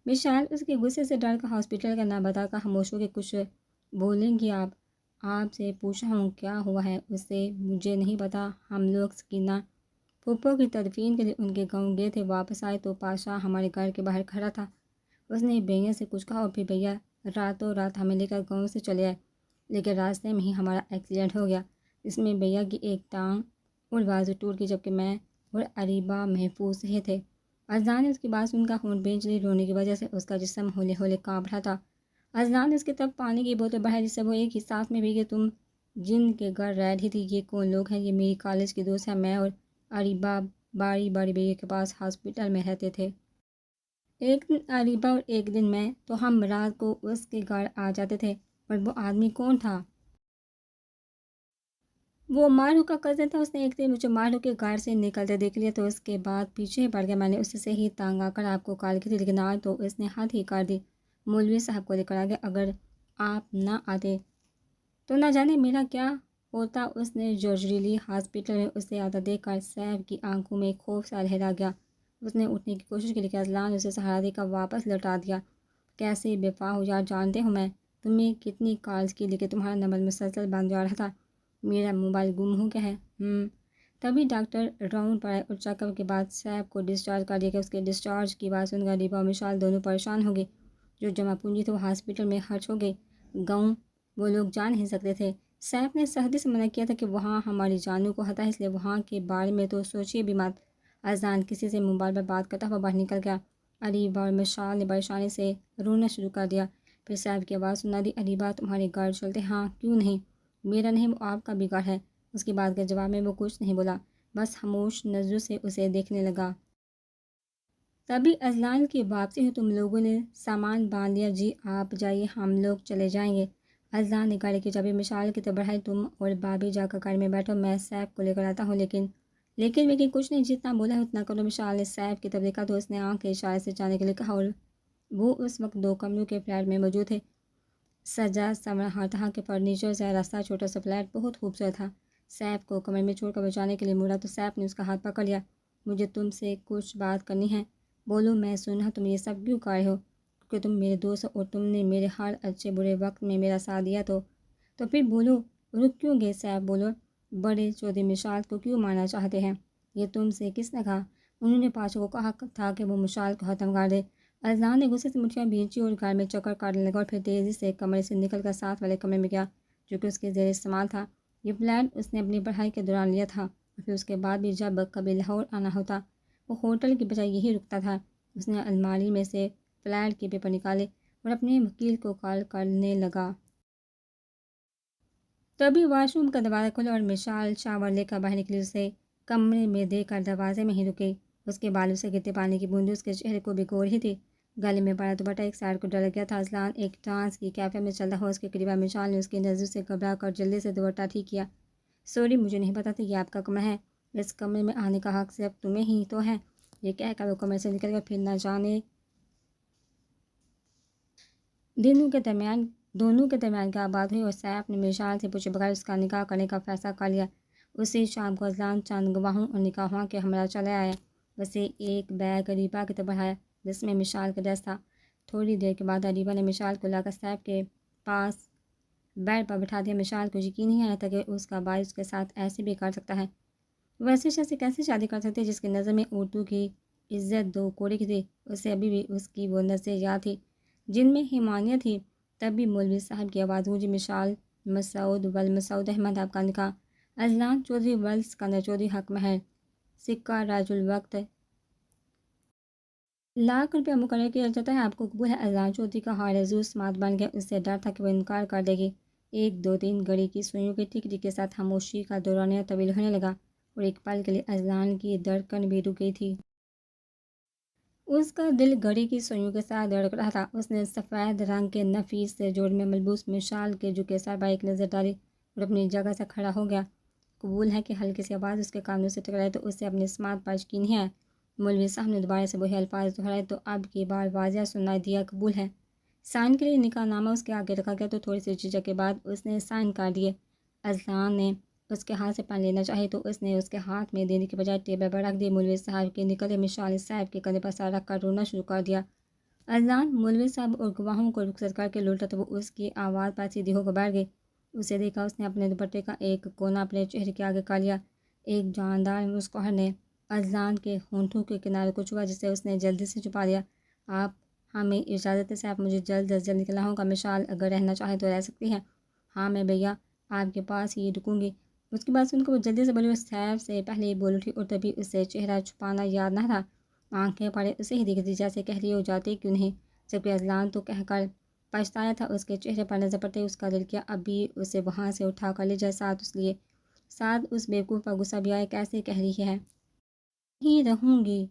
S1: مشال اس کے غصے سے ڈر کر ہاسپٹل کا نام بتا کر خاموش ہو کے کچھ بولیں گی آپ سے پوچھا ہوں کیا ہوا ہے اسے؟ مجھے نہیں پتا، ہم لوگ سکینہ پھوپھو کی تدفین کے لیے ان کے گاؤں گئے تھے، واپس آئے تو پاشا ہمارے گھر کے باہر کھڑا تھا۔ اس نے بھیا سے کچھ کہا اور پھر بھیا راتوں رات ہمیں لے کر گاؤں سے چلے آئے، لیکن راستے میں ہی ہمارا ایکسیڈنٹ ہو گیا۔ اس میں بھیا کی ایک ٹانگ اور بازو ٹوٹ گئی، جبکہ میں اور اریبہ محفوظ رہے تھے۔ اذلان نے اس کی بات سن کر خون بھیج لی۔ رونے کی وجہ سے اس کا جسم ہولے ہولے کانپ رہا تھا۔ اذلان نے اس کی طرف پانی کی بوتل بڑھائی جس سے وہ ایک ہی سانس میں بھیگے۔ تم جن کے گھر رہ رہی تھی یہ کون لوگ ہیں؟ یہ میری کالج کی دوست ہے، میں اور اریبہ باری باری بھیا کے پاس ہاسپٹل میں رہتے تھے۔ ایک دن اریبہ اور ایک دن میں، تو ہم رات کو اس کے گھر آ جاتے تھے۔ اور وہ آدمی کون تھا؟ وہ مارو کا کزن تھا۔ اس نے ایک دن مجھے مارو کے گھر سے نکلتے دیکھ لیا تو اس کے بعد پیچھے پڑ گیا۔ میں نے اس سے ہی تانگ آ کر آپ کو کال کی تھی، لیکن آج تو اس نے حد ہی کر دی، مولوی صاحب کو لے کر آ گیا۔ اگر آپ نہ آتے تو نہ جانے میرا کیا ہوتا۔ اس نے جوجریلی ہاسپٹل میں اسے آتا دیکھ کر سیف کی آنکھوں میں خوف سا لہرا گیا۔ اس نے اٹھنے کی کوشش کی، لیکن اذلان نے اسے سہارا دے کر واپس لوٹا دیا۔ کیسے بے وفا ہو یار، جانتے ہو میں تمہیں کتنی کالز کی، لیکن تمہارا نمبر مسلسل بند جا رہا تھا۔ میرا موبائل گم ہو گیا ہے۔ تبھی ڈاکٹر راؤنڈ پر آئے اور چیک اپ کے بعد سیف کو ڈسچارج کر دیا گیا۔ اس کے ڈسچارج کی بات سن کر اریبہ اور مشال دونوں پریشان ہو گئے۔ جو جمع پونجی تھی وہ ہاسپٹل میں خرچ ہو گئی۔ گاؤں وہ لوگ جا نہیں سکتے تھے۔ سیف نے سختی سے منع کیا تھا کہ وہاں ہماری جانوں کو خطرہ ہے، اس لیے وہاں کے بارے میں تو سوچیے بھی مت۔ اذلان کسی سے موبائل پر بات کرتا ہوا باہر نکل گیا۔ اریبہ اور مشال نے پریشانی سے رونا شروع کر دیا۔ پھر سیف کی آواز سنا دی، اریبہ تمہارے گھر چلتے؟ ہاں کیوں نہیں؟ میرا نہیں، وہ آپ کا بھی گھر ہے۔ اس کی بات کے جواب میں وہ کچھ نہیں بولا، بس خاموش نظروں سے اسے دیکھنے لگا۔ تبھی اذلان کی واپسی ہوئی۔ تم لوگوں نے سامان باندھ لیا؟ جی آپ جائیے، ہم لوگ چلے جائیں گے۔ اذلان نے گاڑی کی چابی مشال کی طرف بڑھائی۔ تم اور بھابھی جا کر گاڑی میں بیٹھو، میں سیف کو لے کر آتا ہوں۔ لیکن کچھ نہیں، جتنا بولا ہے اتنا کرو۔ مشال نے سیف کی طرف دیکھا تو اس نے آنکھ کے اشارے سے جانے کے لیے کہا، اور وہ اس وقت 2 کمروں کے فلیٹ میں موجود تھے۔ سجا سنورا ہر طرح کے فرنیچر سے راستہ، چھوٹا سا فلیٹ بہت خوبصورت تھا۔ سیف کو کمرے میں چھوڑ کر بچانے کے لیے مڑا تو سیف نے اس کا ہاتھ پکڑ لیا۔ مجھے تم سے کچھ بات کرنی ہے۔ بولو، میں سنا تم یہ سب کیوں کر رہے ہو؟ کیونکہ تم میرے دوست ہو اور تم نے میرے ہر اچھے برے وقت میں میرا ساتھ دیا، تو پھر بولو، رک کیوں گئے؟ سیف بولو، بڑے چودھری مشال کو کیوں مارنا چاہتے ہیں؟ یہ تم سے کس نے کہا؟ انہوں نے پاشا کو کہا تھا کہ وہ مشال کو ختم کر دے۔ اذلان نے غصے سے مٹھیاں بھینچی اور گھر میں چکر کاٹنے لگا، اور پھر تیزی سے کمرے سے نکل کر ساتھ والے کمرے میں گیا جو کہ اس کے زیر استعمال تھا۔ یہ فلیٹ اس نے اپنی پڑھائی کے دوران لیا تھا، اور پھر اس کے بعد بھی جب کبھی لاہور آنا ہوتا وہ ہوٹل کی بجائے یہی رکتا تھا۔ اس نے الماری میں سے فلیٹ کے پیپر نکالے اور اپنے وکیل کو کال کرنے لگا۔ تبھی واش روم کا دروازہ کھلا اور مشال شاور لے کر باہر نکلی۔ اسے کمرے میں دیکھ کر دروازے میں ہی رکی۔ اس کے بالوں سے گرتے پانی کی بوندیں اس کے چہرے کو بھگو رہی تھی۔ گلے میں بڑا دوپٹہ ایک سائڈ کو ڈل گیا تھا۔ اذلان ایک ڈانس کی کیفے میں چلتا ہوا اس کے قریب آیا۔ مشال نے اس کی نظر سے گھبرا کر جلدی سے دوپٹہ ٹھیک کیا۔ سوری، مجھے نہیں پتا تھا یہ آپ کا کمرہ ہے۔ اس کمرے میں آنے کا حق صرف تمہیں ہی تو ہے۔ یہ کہہ کر وہ کمرے سے نکل گیا۔ پھر نہ جانے دنوں کے درمیان دونوں کے درمیان کیا بات ہوئی اور سیف نے مشال سے پوچھے بغیر اس کا نکاح کرنے کا فیصلہ کر لیا۔ اسی شام کو اذلان چند گواہوں اور نکاحوں کے ہمراہ چلے آیا۔ اسے ایک بیگ اریبہ کی طرف بڑھایا جس میں مشال کا ڈریس تھا۔ تھوڑی دیر کے بعد اریبہ نے مشال کو لا کر سیف کے پاس بیڈ پر بٹھا دیا۔ مشال کو یقین نہیں آیا تھا کہ اس کا بھائی اس کے ساتھ ایسے بھی کر سکتا ہے۔ وہ ایسے شخص سے کیسے شادی کر سکتے جس کی نظر میں اردو کی عزت دو کوڑے کی تھی۔ اسے ابھی بھی اس کی وہ نظریں یاد تھی جن میں حیوانیت تھی۔ تب بھی مولوی صاحب کی آواز گونجی، مشال مسعود مسعود احمد آپ کا نکاح اذلان چودھری سکندر چودھری حق مہر سکہ راج الوقت ₹1,00,000 مقرر کیا جاتا ہے، آپ کو قبول ہے؟ اذلان چودھری کا ہارٹ زور سماعت بن گیا۔ اس سے ڈر تھا کہ وہ انکار کر دے گی۔ 1 2 3 گھڑی کی سوئیوں کے ٹک ٹک کے ساتھ خاموشی کا دورانیہ طویل ہونے لگا اور ایک پل کے لیے اذلان کی دھڑکن بھی رک گئی تھی۔ اس کا دل گھڑی کی سوئیوں کے ساتھ دھڑک رہا تھا۔ اس نے سفید رنگ کے نفیس سے جوڑے میں ملبوس مشال کے جھکے سر پر ایک نظر ڈالی اور اپنی جگہ سے کھڑا ہو گیا۔ قبول ہے کہ ہلکی سی آواز اس کے کانوں سے ٹکرائی تو اسے اپنی سماعت پر یقین نہیں آیا۔ مولوی صاحب نے دوبارہ سے وہی الفاظ دہرائے تو اب کی بار واضح سنائی دیا، قبول ہے۔ سائن کے لیے نکاح نامہ اس کے آگے رکھا گیا تو تھوڑی سی جھجک کے بعد اس نے سائن کر دیے۔ اذلان نے اس کے ہاتھ سے پین لینا چاہی تو اس نے اس کے ہاتھ میں دینے کے بجائے ٹیبل پر رکھ دی۔ مولوی صاحب کے نکلتے مشال صاحب کے کندھے پر سر رکھ کر رونا شروع کر دیا۔ اذلان مولوی صاحب اور گواہوں کو رخصت کر کے لوٹا تو وہ اس کی آواز پر سیدھی ہو کر بیٹھ گئی۔ اسے دیکھا اس نے اپنے دوپٹے کا ایک کونا اپنے چہرے کے آگے کر لیا۔ ایک جاندار مسکراہٹ نے اذلان کے ہونٹوں کے کنارے کو چھوا جسے اس نے جلدی سے چھپا لیا۔ آپ ہمیں اجازت ہے صاحب، مجھے جلد از جلد نکلنا ہوگا۔ مشال اگر رہنا چاہے تو رہ سکتی ہے۔ ہاں میں بھیا آپ کے پاس ہی رکوں گی۔ اس کی بات سن کر وہ جلدی سے بولی اور سیف سے پہلے ہی بول اٹھی اور تبھی اسے چہرہ چھپانا یاد نہ تھا۔ آنکھیں پڑے اسے ہی دیکھ رہی جیسے کہہ رہی ہو جاتے کیوں نہیں، جبکہ اذلان تو کہہ کر پچھتایا تھا۔ اس کے چہرے پر نظر پڑتے اس کا دل کیا اب بھی اسے وہاں سے اٹھا کر لے جائے۔ ساتھ اس بیوقوف پر غصہ بھی آیا، کیسے کہہ رہی ہے نہیں رہوں گی،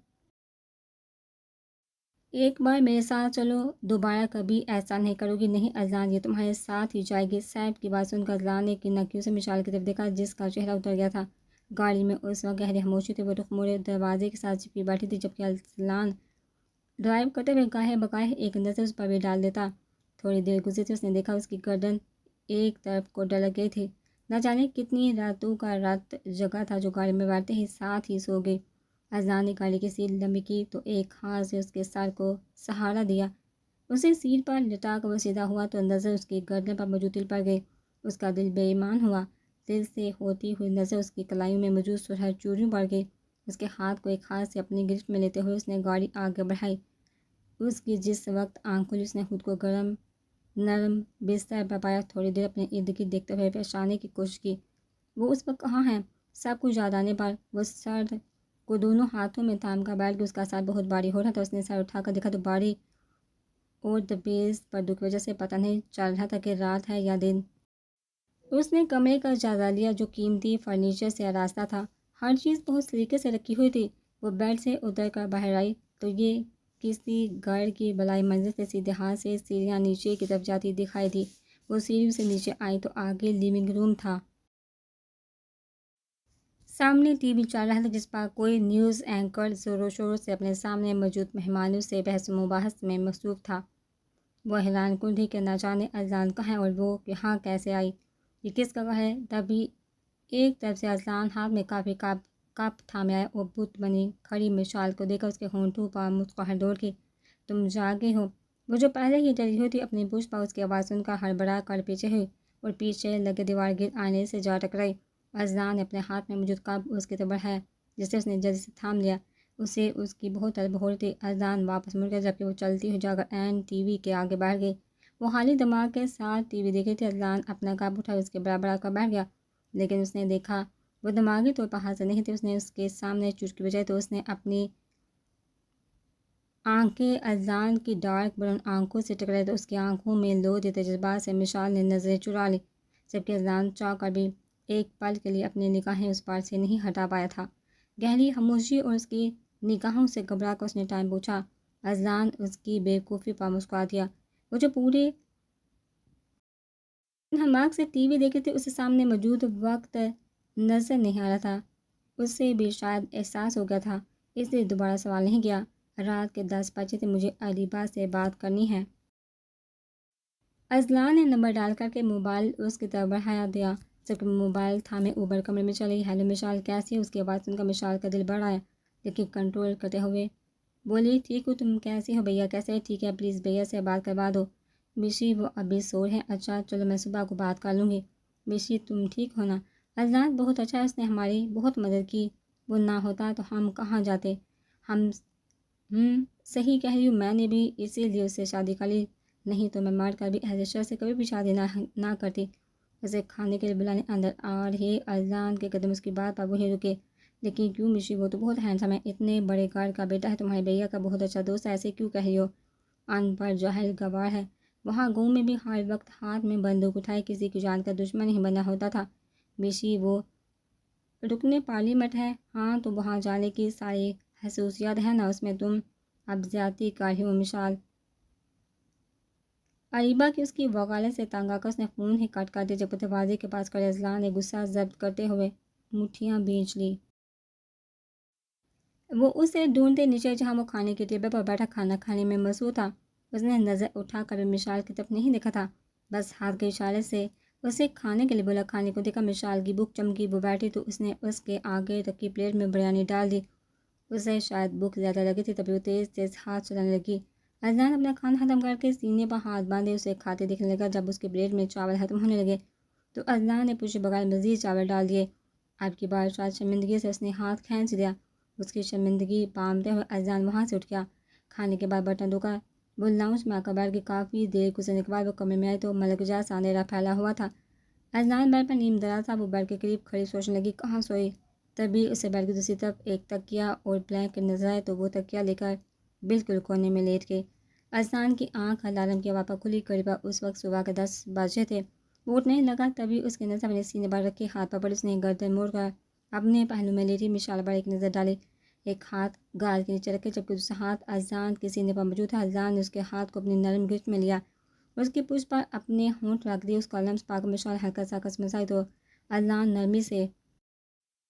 S1: ایک بار میرے ساتھ چلو، دوبارہ کبھی ایسا نہیں کرو گی۔ نہیں اذلان یہ تمہارے ساتھ ہی جائے گی۔ سیف کی بات سن کر اذلان نے نکیوں سے مشال کی طرف دیکھا جس کا چہرہ اتر گیا تھا۔ گاڑی میں اس وقت گہری خاموشی تھی۔ وہ رخ موڑے دروازے کے ساتھ چپکی بیٹھی تھی جبکہ اذلان ڈرائیو کرتے ہوئے گاہے بگاہے ایک نظر اس پر بھی ڈال دیتا۔ تھوڑی دیر گزری تھی، اس نے دیکھا اس کی گردن ایک طرف کو ڈلک گئی تھی۔ نہ جانے کتنی راتوں کا رت جگہ تھا جو گاڑی میں بیٹھتے ہی ساتھ ہی سو گئی۔ اذلان نے گاڑی کی سیٹ لمبی کی تو ایک ہاتھ سے اس کے سر کو سہارا دیا۔ اسے سیٹ پر لٹا کر وہ سیدھا ہوا تو نظر اس کی گردن پر موجود تل پر گئی۔ اس کا دل بے ایمان ہوا۔ دل سے ہوتی ہوئی نظر اس کی کلائیوں میں موجود سرخ چوڑیوں پر گئی۔ اس کے ہاتھ کو ایک ہاتھ سے اپنی گرفت میں لیتے ہوئے اس نے گاڑی آگے بڑھائی۔ اس کی جس وقت آنکھ کھلی اس نے خود کو گرم نرم بستر پر پایا۔ تھوڑی دیر اپنے ارد گرد دیکھتے ہوئے پہچاننے کی کوشش کی وہ اس وقت کہاں ہے۔ سب کچھ یاد آنے پر وہ سر کو دونوں ہاتھوں میں تھام کر بیٹھ گئی۔ اس کا سر بہت بھاری ہو رہا تھا۔ اس نے سر اٹھا کر دیکھا تو بھاری اور دبیز پردوں کی وجہ سے پتہ نہیں چل رہا تھا کہ رات ہے یا دن۔ اس نے کمرے کا جائزہ لیا جو قیمتی فرنیچر سے آراستہ تھا۔ ہر چیز بہت سلیقے سے رکھی ہوئی تھی۔ وہ بیڈ سے اتر کر باہر آئی تو یہ کسی گھر کی بالائی منزل سے سیدھے ہاتھ سے سیڑھیاں نیچے کی طرف جاتی دکھائی دی۔ وہ سیڑھیوں سے نیچے آئی تو آگے لیونگ روم تھا۔ سامنے ٹی وی چل رہا تھا جس پر کوئی نیوز اینکر زور و شور سے اپنے سامنے موجود مہمانوں سے بحث و مباحث میں مصروف تھا۔ وہ حیران کن تھی کہ نہ جانے اذلان کہاں ہے اور وہ یہاں کیسے آئی، یہ کس کا گھر ہے۔ تبھی ایک طرف سے اذلان ہاتھ میں کافی کپ تھامے آیا اور بت بنی کھڑی مشال کو دیکھ کر اس کے ہونٹوں پر مسکراہٹ دوڑ گئی۔ تم جاگے ہو؟ وہ جو پہلے ہی ڈری ہوئی تھی اپنی پشت پر اس کی آواز سن کر ہڑبڑا کر پیچھے ہوئی اور پیچھے لگے دیوار گرد آئینے سے جا ٹکرائی۔ اذلان نے اپنے ہاتھ میں موجود کپ اس کی طرف بڑھایا جسے اس نے جلدی سے تھام لیا۔ اسے اس کی بہت طلب ہو رہی تھی۔ اذلان واپس مڑ گیا جبکہ وہ چلتی ہوئی جا کر عین ٹی وی کے آگے بیٹھ گئی۔ وہ خالی دماغ کے ساتھ ٹی وی دیکھ رہی تھی۔ اذلان اپنا کپ اٹھا اس کے برابر کر بیٹھ گیا لیکن اس نے دیکھا وہ دماغی طور پر حاضر نہیں تھی۔ اس نے اس کے سامنے چوٹ کی بجائے تو اس نے اپنی آنکھیں اذلان کی ڈارک براؤن آنکھوں سے ٹکرائی تو اس کی آنکھوں میں لو دیتے جذبات سے مشال نے نظریں چرا لی جبکہ اذلان چاہ کر بھی ایک پل کے لیے اپنی نگاہیں اس پر سے نہیں ہٹا پایا تھا۔ گہری خاموشی اور اس کی نگاہوں سے گھبرا کر اس نے ٹائم پوچھا۔ اذلان اس کی بے وقوفی پر مسکرا دیا۔ وہ جو پورے دماغ سے ٹی وی دیکھ رہی تھی اسے سامنے موجود وقت نظر نہیں آ رہا تھا۔ اسے بھی شاید احساس ہو گیا تھا اس لیے دوبارہ سوال نہیں کیا۔ رات کے 10 بجے تھے، مجھے اریبہ سے بات کرنی ہے۔ اذلان نے نمبر ڈال کر کے موبائل اس کی طرف بڑھایا دیا، جبکہ موبائل تھامے اوبر کمرے میں چلی۔ ہیلو مشال، کیسی؟ اس کی آواز سن کر مشال کا دل بڑھ آیا، لیکن کنٹرول کرتے ہوئے بولی، ٹھیک ہوں، تم کیسی ہو؟ بھیا کیسے ہے؟ ٹھیک ہے، پلیز بھیا سے بات کروا دو۔ بیشی وہ ابھی سو رہے ہیں؟ اچھا چلو میں صبح کو بات کر لوں گی۔ بیشی تم ٹھیک ہو نا؟ اذلان بہت اچھا ہے، اس نے ہماری بہت مدد کی، وہ نہ ہوتا تو ہم کہاں جاتے۔ ہم صحیح کہہ رہی ہوں، میں نے بھی اسی لیے اس سے شادی کر لی، نہیں تو میں مر کر بھی اہل شر سے کبھی بھی شادی نہ کرتی۔ اسے کھانے کے لیے بلانے اندر آ رہے اذلان کے قدم اس کی بات پر وہیں رکے۔ لیکن کیوں بیشی؟ وہ تو بہت ہینڈسم ہے، اتنے بڑے گھر کا بیٹا ہے، تمہارے بھیا کا بہت اچھا دوست ہے، ایسے کیوں کہہ رہی ہو؟ ان پڑھ جاہل گوار ہے، وہاں گاؤں میں بھی ہر وقت ہاتھ میں بندوق اٹھائے کسی کی جان کا دشمن ہی بنا ہوتا تھا۔ بیشی وہ رکن پارلیمنٹ ہے، ہاں تو وہاں جانے کی ساری خصوصیات ہیں نا، اس میں تم اب زیادتی کر رہی ہو مشال۔ عریبہ کی اس کی وکالت سے تنگ آ کر اس نے فون ہی کٹ کر دیا، جب دروازے کے پاس کھڑے اذلان نے غصہ ضبط کرتے ہوئے مٹھیاں بھینچ لی۔ وہ اسے ڈھونڈتے نیچے جہاں وہ کھانے کی ٹیبل پر بیٹھا کھانا کھانے میں مصروف تھا۔ اس نے نظر اٹھا کر مشال کی طرف نہیں دیکھا تھا، بس ہاتھ کے اشارے سے اسے کھانے کے لیے بولا۔ کھانے کو دیکھا، مشال کی بھوک چمکی، وہ بیٹھی تو اس نے اس کے آگے رکھی پلیٹ میں بریانی ڈال دی۔ اسے شاید بھوک زیادہ لگی تھی، تبھی وہ تیز تیز ہاتھ چلانے لگی۔ اذلان اپنا کھانا ختم کر کے سینے پر ہاتھ باندھے اسے کھاتے دیکھنے لگا۔ جب اس کی پلیٹ میں چاول ختم ہونے لگے تو اذلان نے پوچھے بغیر مزید چاول ڈال دیے۔ اب کی بار شاید شرمندگی سے اس نے ہاتھ کھینچ لیا۔ اس کی شرمندگی پامتے ہوئے اذلان وہاں سے اٹھ گیا۔ کھانے کے بعد برتن دھو کر وہ لاؤنج میں آ کر بیٹھ گئی۔ کافی دیر گزرنے کے بعد وہ کمرے میں آئی تو ملکجا سا اندھیرا پھیلا ہوا تھا۔ اذلان بیڈ پر نیم دراز تھا، وہ بیڈ کے قریب کھڑی سوچنے لگی کہاں سوئی۔ تبھی اسے بیڈ کی دوسری طرف ایک تکیہ اور بلینکٹ نظر آئے تو وہ تکیہ لے کر بالکل کونے میں لیٹ گئی۔ اذلان کی آنکھ الارم کی آواز پر کھلی، قریباً اس وقت صبح کے 10 بجے تھے۔ وہ اٹھنے لگا، تبھی اس کی نظر اپنے سینے پر رکھے ہاتھ پر پڑی۔ اس نے گردن موڑ کر اپنے پہلو میں لیٹی مشال پر ایک نظر ڈالی، ایک ہاتھ گال کے نیچے رکھے جبکہ دوسرا ہاتھ اذلان کے سینے پر موجود تھا۔ اذلان نے اس کے ہاتھ کو اپنی نرم گرفت میں لیا، اس کی پشت پر اپنے ہونٹ رکھ دیے۔ اس کا لمس پا کر مشال ہلکا سا کسمسائی تو اذلان نرمی سے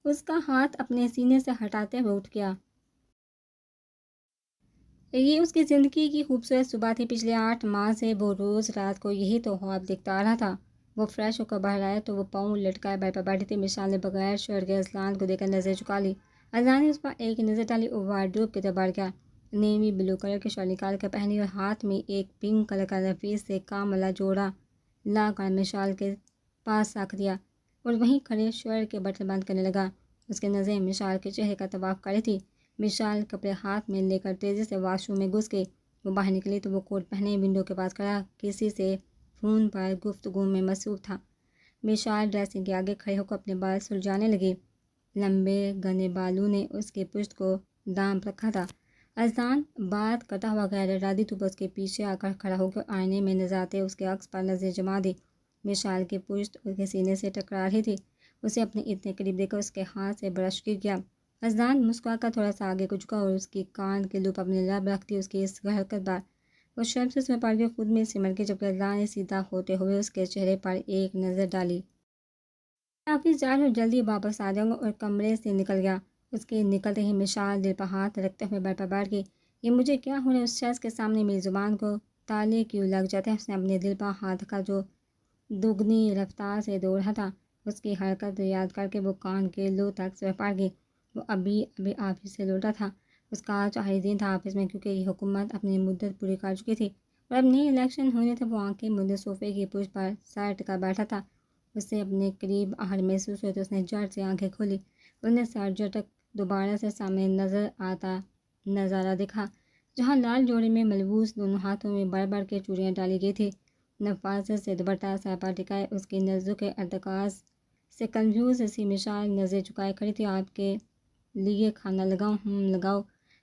S1: اس کا ہاتھ اپنے سینے سے ہٹاتے ہوئے اٹھ گیا۔ یہ اس کی زندگی کی خوبصورت صبح تھی۔ پچھلے 8 ماہ سے وہ روز رات کو یہی تو خواب دیکھتا آ رہا تھا۔ وہ فریش ہو کر باہر آیا تو وہ پاؤں لٹکائے بیڈ پر بیٹھی تھی۔ مشال نے بغیر شرٹ کے اذلان کو دیکھ کر نظر جھکا لی۔ اذلان نے اس پر ایک نظر ڈالی اور وارڈروب کی طرف بڑھ گیا۔ نیوی بلو کلر کی شرٹ نکال کر پہنی اور ہاتھ میں ایک پنک کلر کا نفیس سے کام والا جوڑا لا کر مشال کے پاس رکھ دیا اور وہیں کھڑے شرٹ کے بٹن بند کرنے لگا۔ اس کی نظریں مشال کے چہرے کا طواف کر رہی تھی۔ مشال کپڑے ہاتھ میں لے کر تیزی سے واش روم میں گھس گئی۔ وہ باہر نکلی تو وہ کوٹ پہنے ونڈو کے پاس کھڑا کسی سے فون پر گفتگو میں مصروف تھا۔ مشال ڈریسنگ کے آگے کھڑے ہو کر اپنے بال سلجھانے لگی، لمبے گھنے بالوں نے اس کی پشت کو ڈھانپ رکھا تھا۔ اذلان بات کرتا ہوا غیر ارادی طور پر اس کے پیچھے آ کر کھڑا ہو کر آئینے میں نظر آتے اس کے عکس پر نظر جما دی۔ مشال کی پشت اس کے سینے سے ٹکرا رہی تھی۔ اسے اپنے اتنے قریب دیکھ کر اس کے ہاتھ سے برش گر گیا۔ اذلان مسکرا کر تھوڑا سا آگے کو جھکا اور اس کی کان کے لوپ اپنے لب رکھتی اس کی اس حرکت پر وہ شرم سے اس میں پڑ کے خود میں سمٹ گئی، جبکہ اذلان نے سیدھا ہوتے ہوئے اس کے چہرے پر ایک نظر ڈالی۔ آفس جا رہی ہوں، جلدی واپس آ جاؤں گا، اور کمرے سے نکل گیا۔ اس کے نکلتے ہی مشال دل پر ہاتھ رکھتے ہوئے بیڈ پر بیٹھ گئی۔ یہ مجھے کیا ہو رہا ہے؟ اس شخص کے سامنے میری زبان کو تالے کیوں لگ جاتے ہیں؟ اس نے اپنے دل پر ہاتھ رکھا جو دگنی رفتار سے دوڑ رہا تھا۔ اس کی حرکت یاد کر کے وہ کان کے لو تک سر پڑ گئی۔ وہ ابھی آفس سے لوٹا تھا۔ اس کا آج آخری دن تھا آفس میں، کیونکہ یہ حکومت اپنی مدت پوری کر چکی تھی اور اب نئی الیکشن ہونے تھے۔ وہ آنکھیں مندے صوفے کی پشت پر سر ٹکا بیٹھا تھا۔ اسے اپنے قریب آہٹ محسوس ہوئی تو اس نے جھٹ سے آنکھیں کھولی۔ اس نے سر جھٹک دوبارہ سے سامنے نظر آتا نظارہ دیکھا، جہاں لال جوڑے میں ملبوس دونوں ہاتھوں میں بڑھ بڑھ کے چوڑیاں ڈالی گئی تھی۔ نفاذت سے دوپٹہ سر پر ٹکائے اس کی نظروں کے ارتکاز سے کنفیوز سی مشال نظر جھکائے کھڑی تھی۔ آپ کے لیے کھانا لگاؤں؟ لگاؤ،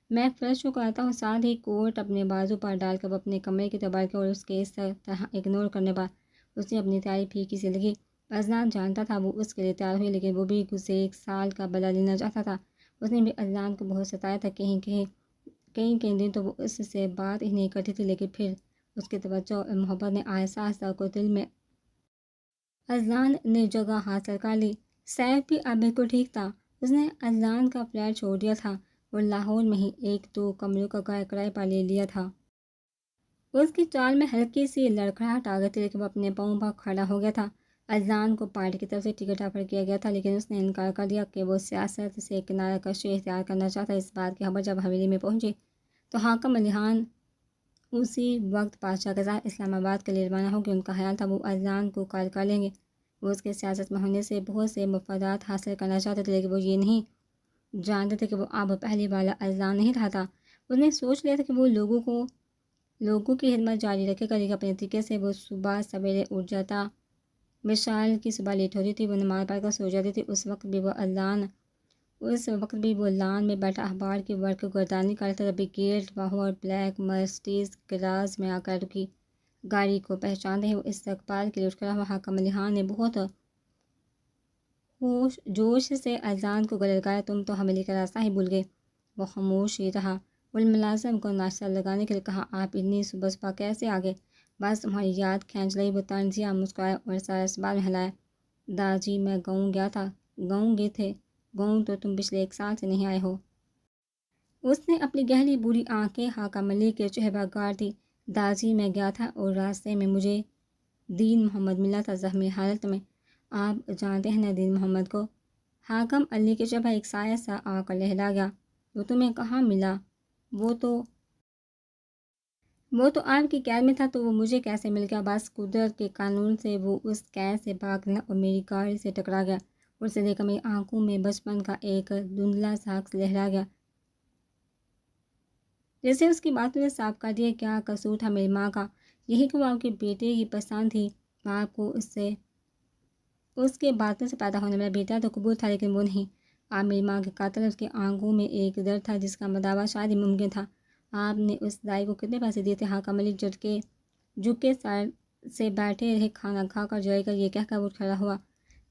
S1: میں فریش ہو کر آتا ہوں۔ ساتھ ہی کوٹ اپنے بازو پر ڈال کر وہ اپنے کمرے کی طرف بڑھ گیا اور اس کے اس طرح اگنور کرنے پر اس نے اپنی تیاری پھیکی سی لگی۔ اذلان جانتا تھا وہ اس کے لیے تیار ہوئی، لیکن وہ بھی گزرے 1 سال کا بدلہ لینا چاہتا تھا۔ اس نے بھی اذلان کو بہت ستایا تھا، کئی دن تو وہ اس سے بات ہی نہیں کرتی تھی، لیکن پھر اس کی توجہ اور محبت نے آہستہ آہستہ کو دل میں اذلان نے جگہ حاصل کر لی۔ سیف بھی اب بالکل ٹھیک تھا۔ اس نے اذلان کا فلیٹ چھوڑ دیا تھا اور لاہور میں ہی 1-2 کمروں کا گھر کرائے پر لے لیا تھا۔ اس کی چال میں ہلکی سی لڑکھڑاہٹ آ گئی تھی، لیکن وہ اپنے پاؤں پر کھڑا ہو گیا تھا۔ اذان کو پارٹی کی طرف سے ٹکٹ آفر کیا گیا تھا، لیکن اس نے انکار کر دیا کہ وہ سیاست سے کنارہ کشی اختیار کرنا چاہتا ہے۔ اس بات کی خبر جب حویلی میں پہنچی تو حاکم علی خان اسی وقت بادشاہ کے ساتھ اسلام آباد کے لیے روانہ ہو گئے۔ ان کا خیال تھا وہ اذان کو قائل کر لیں گے۔ وہ اس کے سیاست میں ہونے سے بہت سے مفادات حاصل کرنا چاہتے تھے، لیکن وہ یہ نہیں جانتے تھے کہ وہ اب پہلی والا اذان نہیں رہا تھا۔ اس نے سوچ لیا تھا کہ وہ لوگوں کی خدمت جاری رکھے گا، لیکن اپنے طریقے سے۔ وہ صبح سویرے اٹھ جاتا، مشال کی صبح لیٹ ہوتی تھی، وہ نماز پڑھ کر سو جاتی تھی۔ اس وقت بھی وہ لان میں بیٹھا اخبار کی ورق گردانی کرتا تھا۔ Brigade Lahore black Mercedes grudge میں آ کر رکی۔ گاڑی کو پہچانتے ہی وہ استقبال کے لیے اٹھ کھڑا ہوا۔ حاکم علی خان نے بہت جوش سے اذان کو گلے لگایا۔ تم تو حویلی کا راستہ ہی بھول گئے۔ وہ خاموش ہی رہا۔ وہ ملازم کو ناشتہ لگانے کے لیے کہا، آپ اتنی صبح صبح کیسے آ گئے؟ بس تمہاری یاد کھینچ رہی۔ وہ طنزیہ مسکرایا اور سر اس بات میں ہلایا، داجی میں گاؤں گیا تھا۔ گاؤں گئے تھے؟ گاؤں تو تم پچھلے 1 سال سے نہیں آئے ہو۔ اس نے اپنی گہری بری آنکھیں حاکم علی کے چہرے پر گاڑ دی۔ داجی میں گیا تھا اور راستے میں مجھے دین محمد ملا تھا، زخمی حالت میں۔ آپ جانتے ہیں نا دین محمد کو؟ حاکم علی کے چہرے پر ایک سایہ سا آ کر لہرا گیا۔ وہ تمہیں کہاں ملا؟ وہ تو آپ کی قید میں تھا، تو وہ مجھے کیسے مل گیا؟ بس قدرت کے قانون سے وہ اس قید سے بھاگ نکلا اور میری گاڑی سے ٹکرا گیا۔ اسے دیکھ کر میری آنکھوں میں بچپن کا ایک دھندلا سا عکس لہرا گیا، جیسے اس کی باتوں نے صاف کر دیا کیا قصور تھا میری ماں کا۔ یہی کہ وہ آپ کے بیٹے کی پسند تھی۔ آپ کو اس کے باطن سے پیدا ہونے والا بیٹا تو قبول تھا، لیکن وہ نہیں۔ آپ میری ماں کے قاتل۔ اس کی آنکھوں میں ایک درد تھا جس کا مداوع شاید ہی ممکن تھا۔ آپ نے اس دائی کو کتنے پیسے دیے تھے؟ حاکم علی جھک کے سر سے بیٹھے رہے۔ کھانا کھا کر جائے گا، یہ کہہ کر وہ کھڑا ہوا۔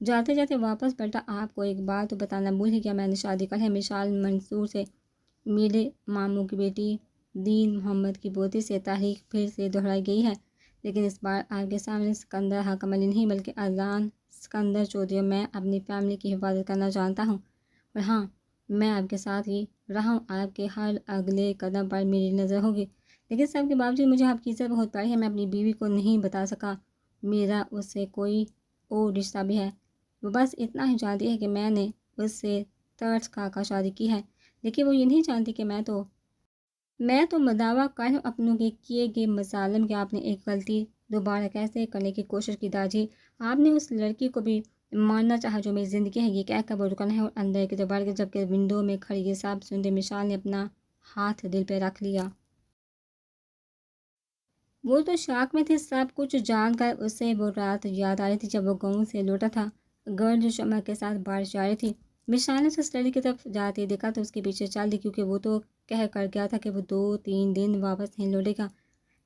S1: جاتے جاتے واپس پلٹا، آپ کو ایک بات تو بتانا بھول ہی گیا، میں نے شادی کر ہے مشال منصور سے، میرے ماموں کی بیٹی دین محمد کی پوتی سے۔ تاریخ پھر سے دہرائی گئی ہے، لیکن اس بار آپ کے سامنے سکندر حاکم علی نہیں بلکہ اذان سکندر چودھری، اور میں اپنی فیملی کی حفاظت کرنا جانتا ہوں۔ اور ہاں، میں آپ کے ساتھ ہی رہا ہوں، آپ کے ہر اگلے قدم پر میری نظر ہوگی۔ لیکن سب کے باوجود مجھے آپ کی عزت بہت بڑی ہے۔ میں اپنی بیوی کو نہیں بتا سکا میرا اس سے کوئی اور رشتہ بھی ہے۔ وہ بس اتنا ہی جانتی ہے کہ میں نے اس سے ترس کھا کر شادی کی ہے، لیکن وہ یہ نہیں جانتی کہ میں تو مداوع کر ہوں اپنوں کے کیے گئے مظالم کہ آپ نے ایک غلطی دوبارہ کیسے کرنے کی کوشش کی داجی؟ آپ نے اس لڑکی کو بھی مارنا چاہا جو میری زندگی ہے، یہ کہہ کر وہ رکن ہے اور اندر کی طرف بڑھ گئے، جبکہ ونڈو میں کھڑی یہ سب سنتے مشال نے اپنا ہاتھ دل پہ رکھ لیا۔ وہ تو شاک میں تھی۔ سب کچھ جان کر اسے وہ رات یاد آ رہی تھی جب وہ گاؤں سے لوٹا تھا۔ گرج شمع کے ساتھ بارش جا رہی تھی۔ مشال نے اس لڑکی کی طرف جاتے دیکھا تو اس کے پیچھے چل دی، کیونکہ وہ تو کہہ کر گیا تھا کہ وہ 2-3 دن واپس نہیں لوٹے گا۔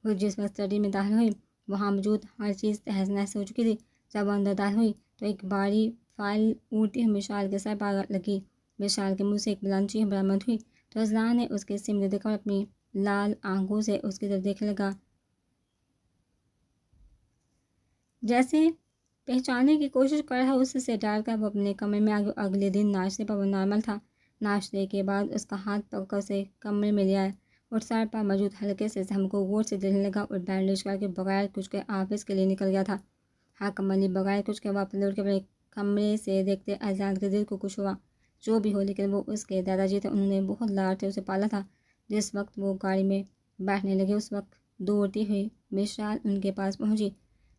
S1: وہ جس وقت اسٹڈی میں داخل ہوئی وہاں موجود ہر چیز تہس نہس ہو چکی تھی۔ جب وہ اندر داخل ہوئی تو ایک باری فائل اڑتی ہوئی مشال کے سر پر لگی۔ مشال کے منہ سے ایک بلند چیخ برآمد ہوئی تو اذان نے اس کے سمت دیکھا اور اپنی لال آنکھوں سے اس کی طرف دیکھنے لگا، جیسے پہچاننے کی کوشش کر رہا۔ اس سے ڈر کر وہ اپنے کمرے میں آ گیا۔ اگلے دن ناشتے پر وہ نارمل تھا۔ ناشتے کے بعد اس کا ہاتھ پکڑ کر اسے کمرے میں لے آیا اور سر پر موجود ہلکے سے زخم کو غور سے دیکھنے لگا اور بینڈیج کر کے بغیر کچھ کے آفس کے لیے نکل گیا تھا۔ حاکم علی بغیر کچھ کے واپس لوٹ کے اپنے کمرے سے دیکھتے اذان کے دل کو کچھ ہوا۔ جو بھی ہو، لیکن وہ اس کے دادا جی تھے، انہوں نے بہت لاڈ سے اسے پالا تھا۔ جس وقت وہ گاڑی میں بیٹھنے لگے اس وقت دوڑتی ہوئی مشال ان کے پاس پہنچی۔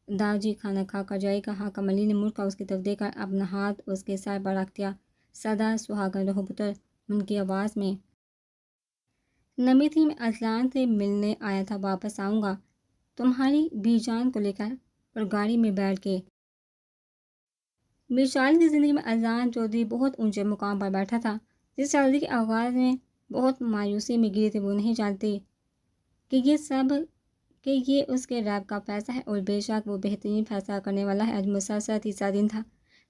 S1: داجی کھانا کھا کر جائے گا؟ حاکم علی نے مڑ کر اس کی طرف دیکھ کر اپنا ہاتھ اس کے سر پر رکھ دیا۔ سدا سہاگن رہو پتر، ان کی آواز میں نمی تھی۔ میں اذان سے ملنے آیا تھا، واپس آؤں گا تمہاری بی جان کو لے کر۔ اور گاڑی میں بیٹھ کے مشال کی زندگی میں اذان چودھری بہت اونچے مقام پر بیٹھا تھا۔ جس شادی کے آغاز میں بہت مایوسی میں گری تھی، وہ نہیں جانتی کہ یہ اس کے رب کا فیصلہ ہے، اور بے شک وہ بہترین فیصلہ کرنے والا ہے۔ آج مسلسل تیسرا دن تھا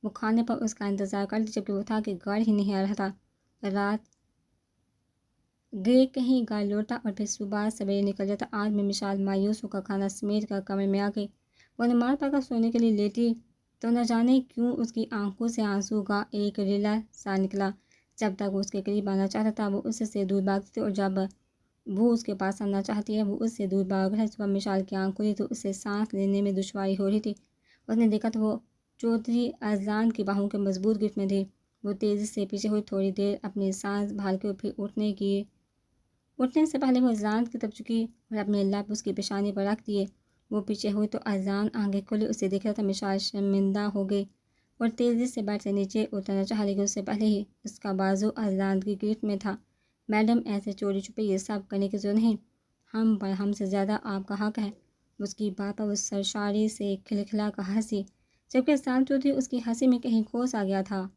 S1: وہ کھانے پر اس کا انتظار کرتی، جبکہ وہ تھا کہ گھر ہی نہیں آ رہا تھا۔ رات گئے کہیں گھر لوٹا اور پھر صبح سویرے نکل جاتا۔ آج میں مشال مایوس ہو کر کھانا سمیٹ کر کمرے میں آ گئی۔ وہ نماز پڑھ کر سونے کے لیے لیٹی تو نہ جانے کیوں اس کی آنکھوں سے آنسو کا ایک ریلا سا نکلا۔ جب تک وہ اس کے قریب آنا چاہتا تھا وہ اس سے دور بھاگتی تھی، اور جب وہ اس کے پاس آنا چاہتی ہے۔ وہ اس سے دور بھاگ رہا ہے۔ صبح مشال کی آنکھ کھلی تو اسے سانس لینے میں دشواری ہو رہی تھی۔ اس نے دیکھا تو وہ چودھری اذلان کی باہوں کے مضبوط گرفت میں تھی۔ وہ تیزی سے پیچھے ہوئی، تھوڑی دیر اپنی سانس بحال کے پھر اٹھنے سے پہلے وہ اذلان کی طرف جھکی اور اپنے لب اس کی پیشانی پر رکھ دیے۔ وہ پیچھے ہوئی تو اذلان آنکھیں کھولے اسے دیکھ رہا تھا۔ مشال شرمندہ ہو گئی اور تیزی سے بیڈ سے نیچے اترنا چاہا، لیکن اس سے پہلے ہی اس کا بازو اذلان کی گرفت میں تھا۔ میڈم، ایسے چوری چھپے یہ سب کرنے کی ضرورت نہیں، ہم پر ہم سے زیادہ آپ کا حق ہے۔ اس کی بات پر وہ سرشاری سے کھلکھلا کر ہنسی، جبکہ اذلان چودھری اس کی ہنسی میں کہیں کھوس آ گیا تھا۔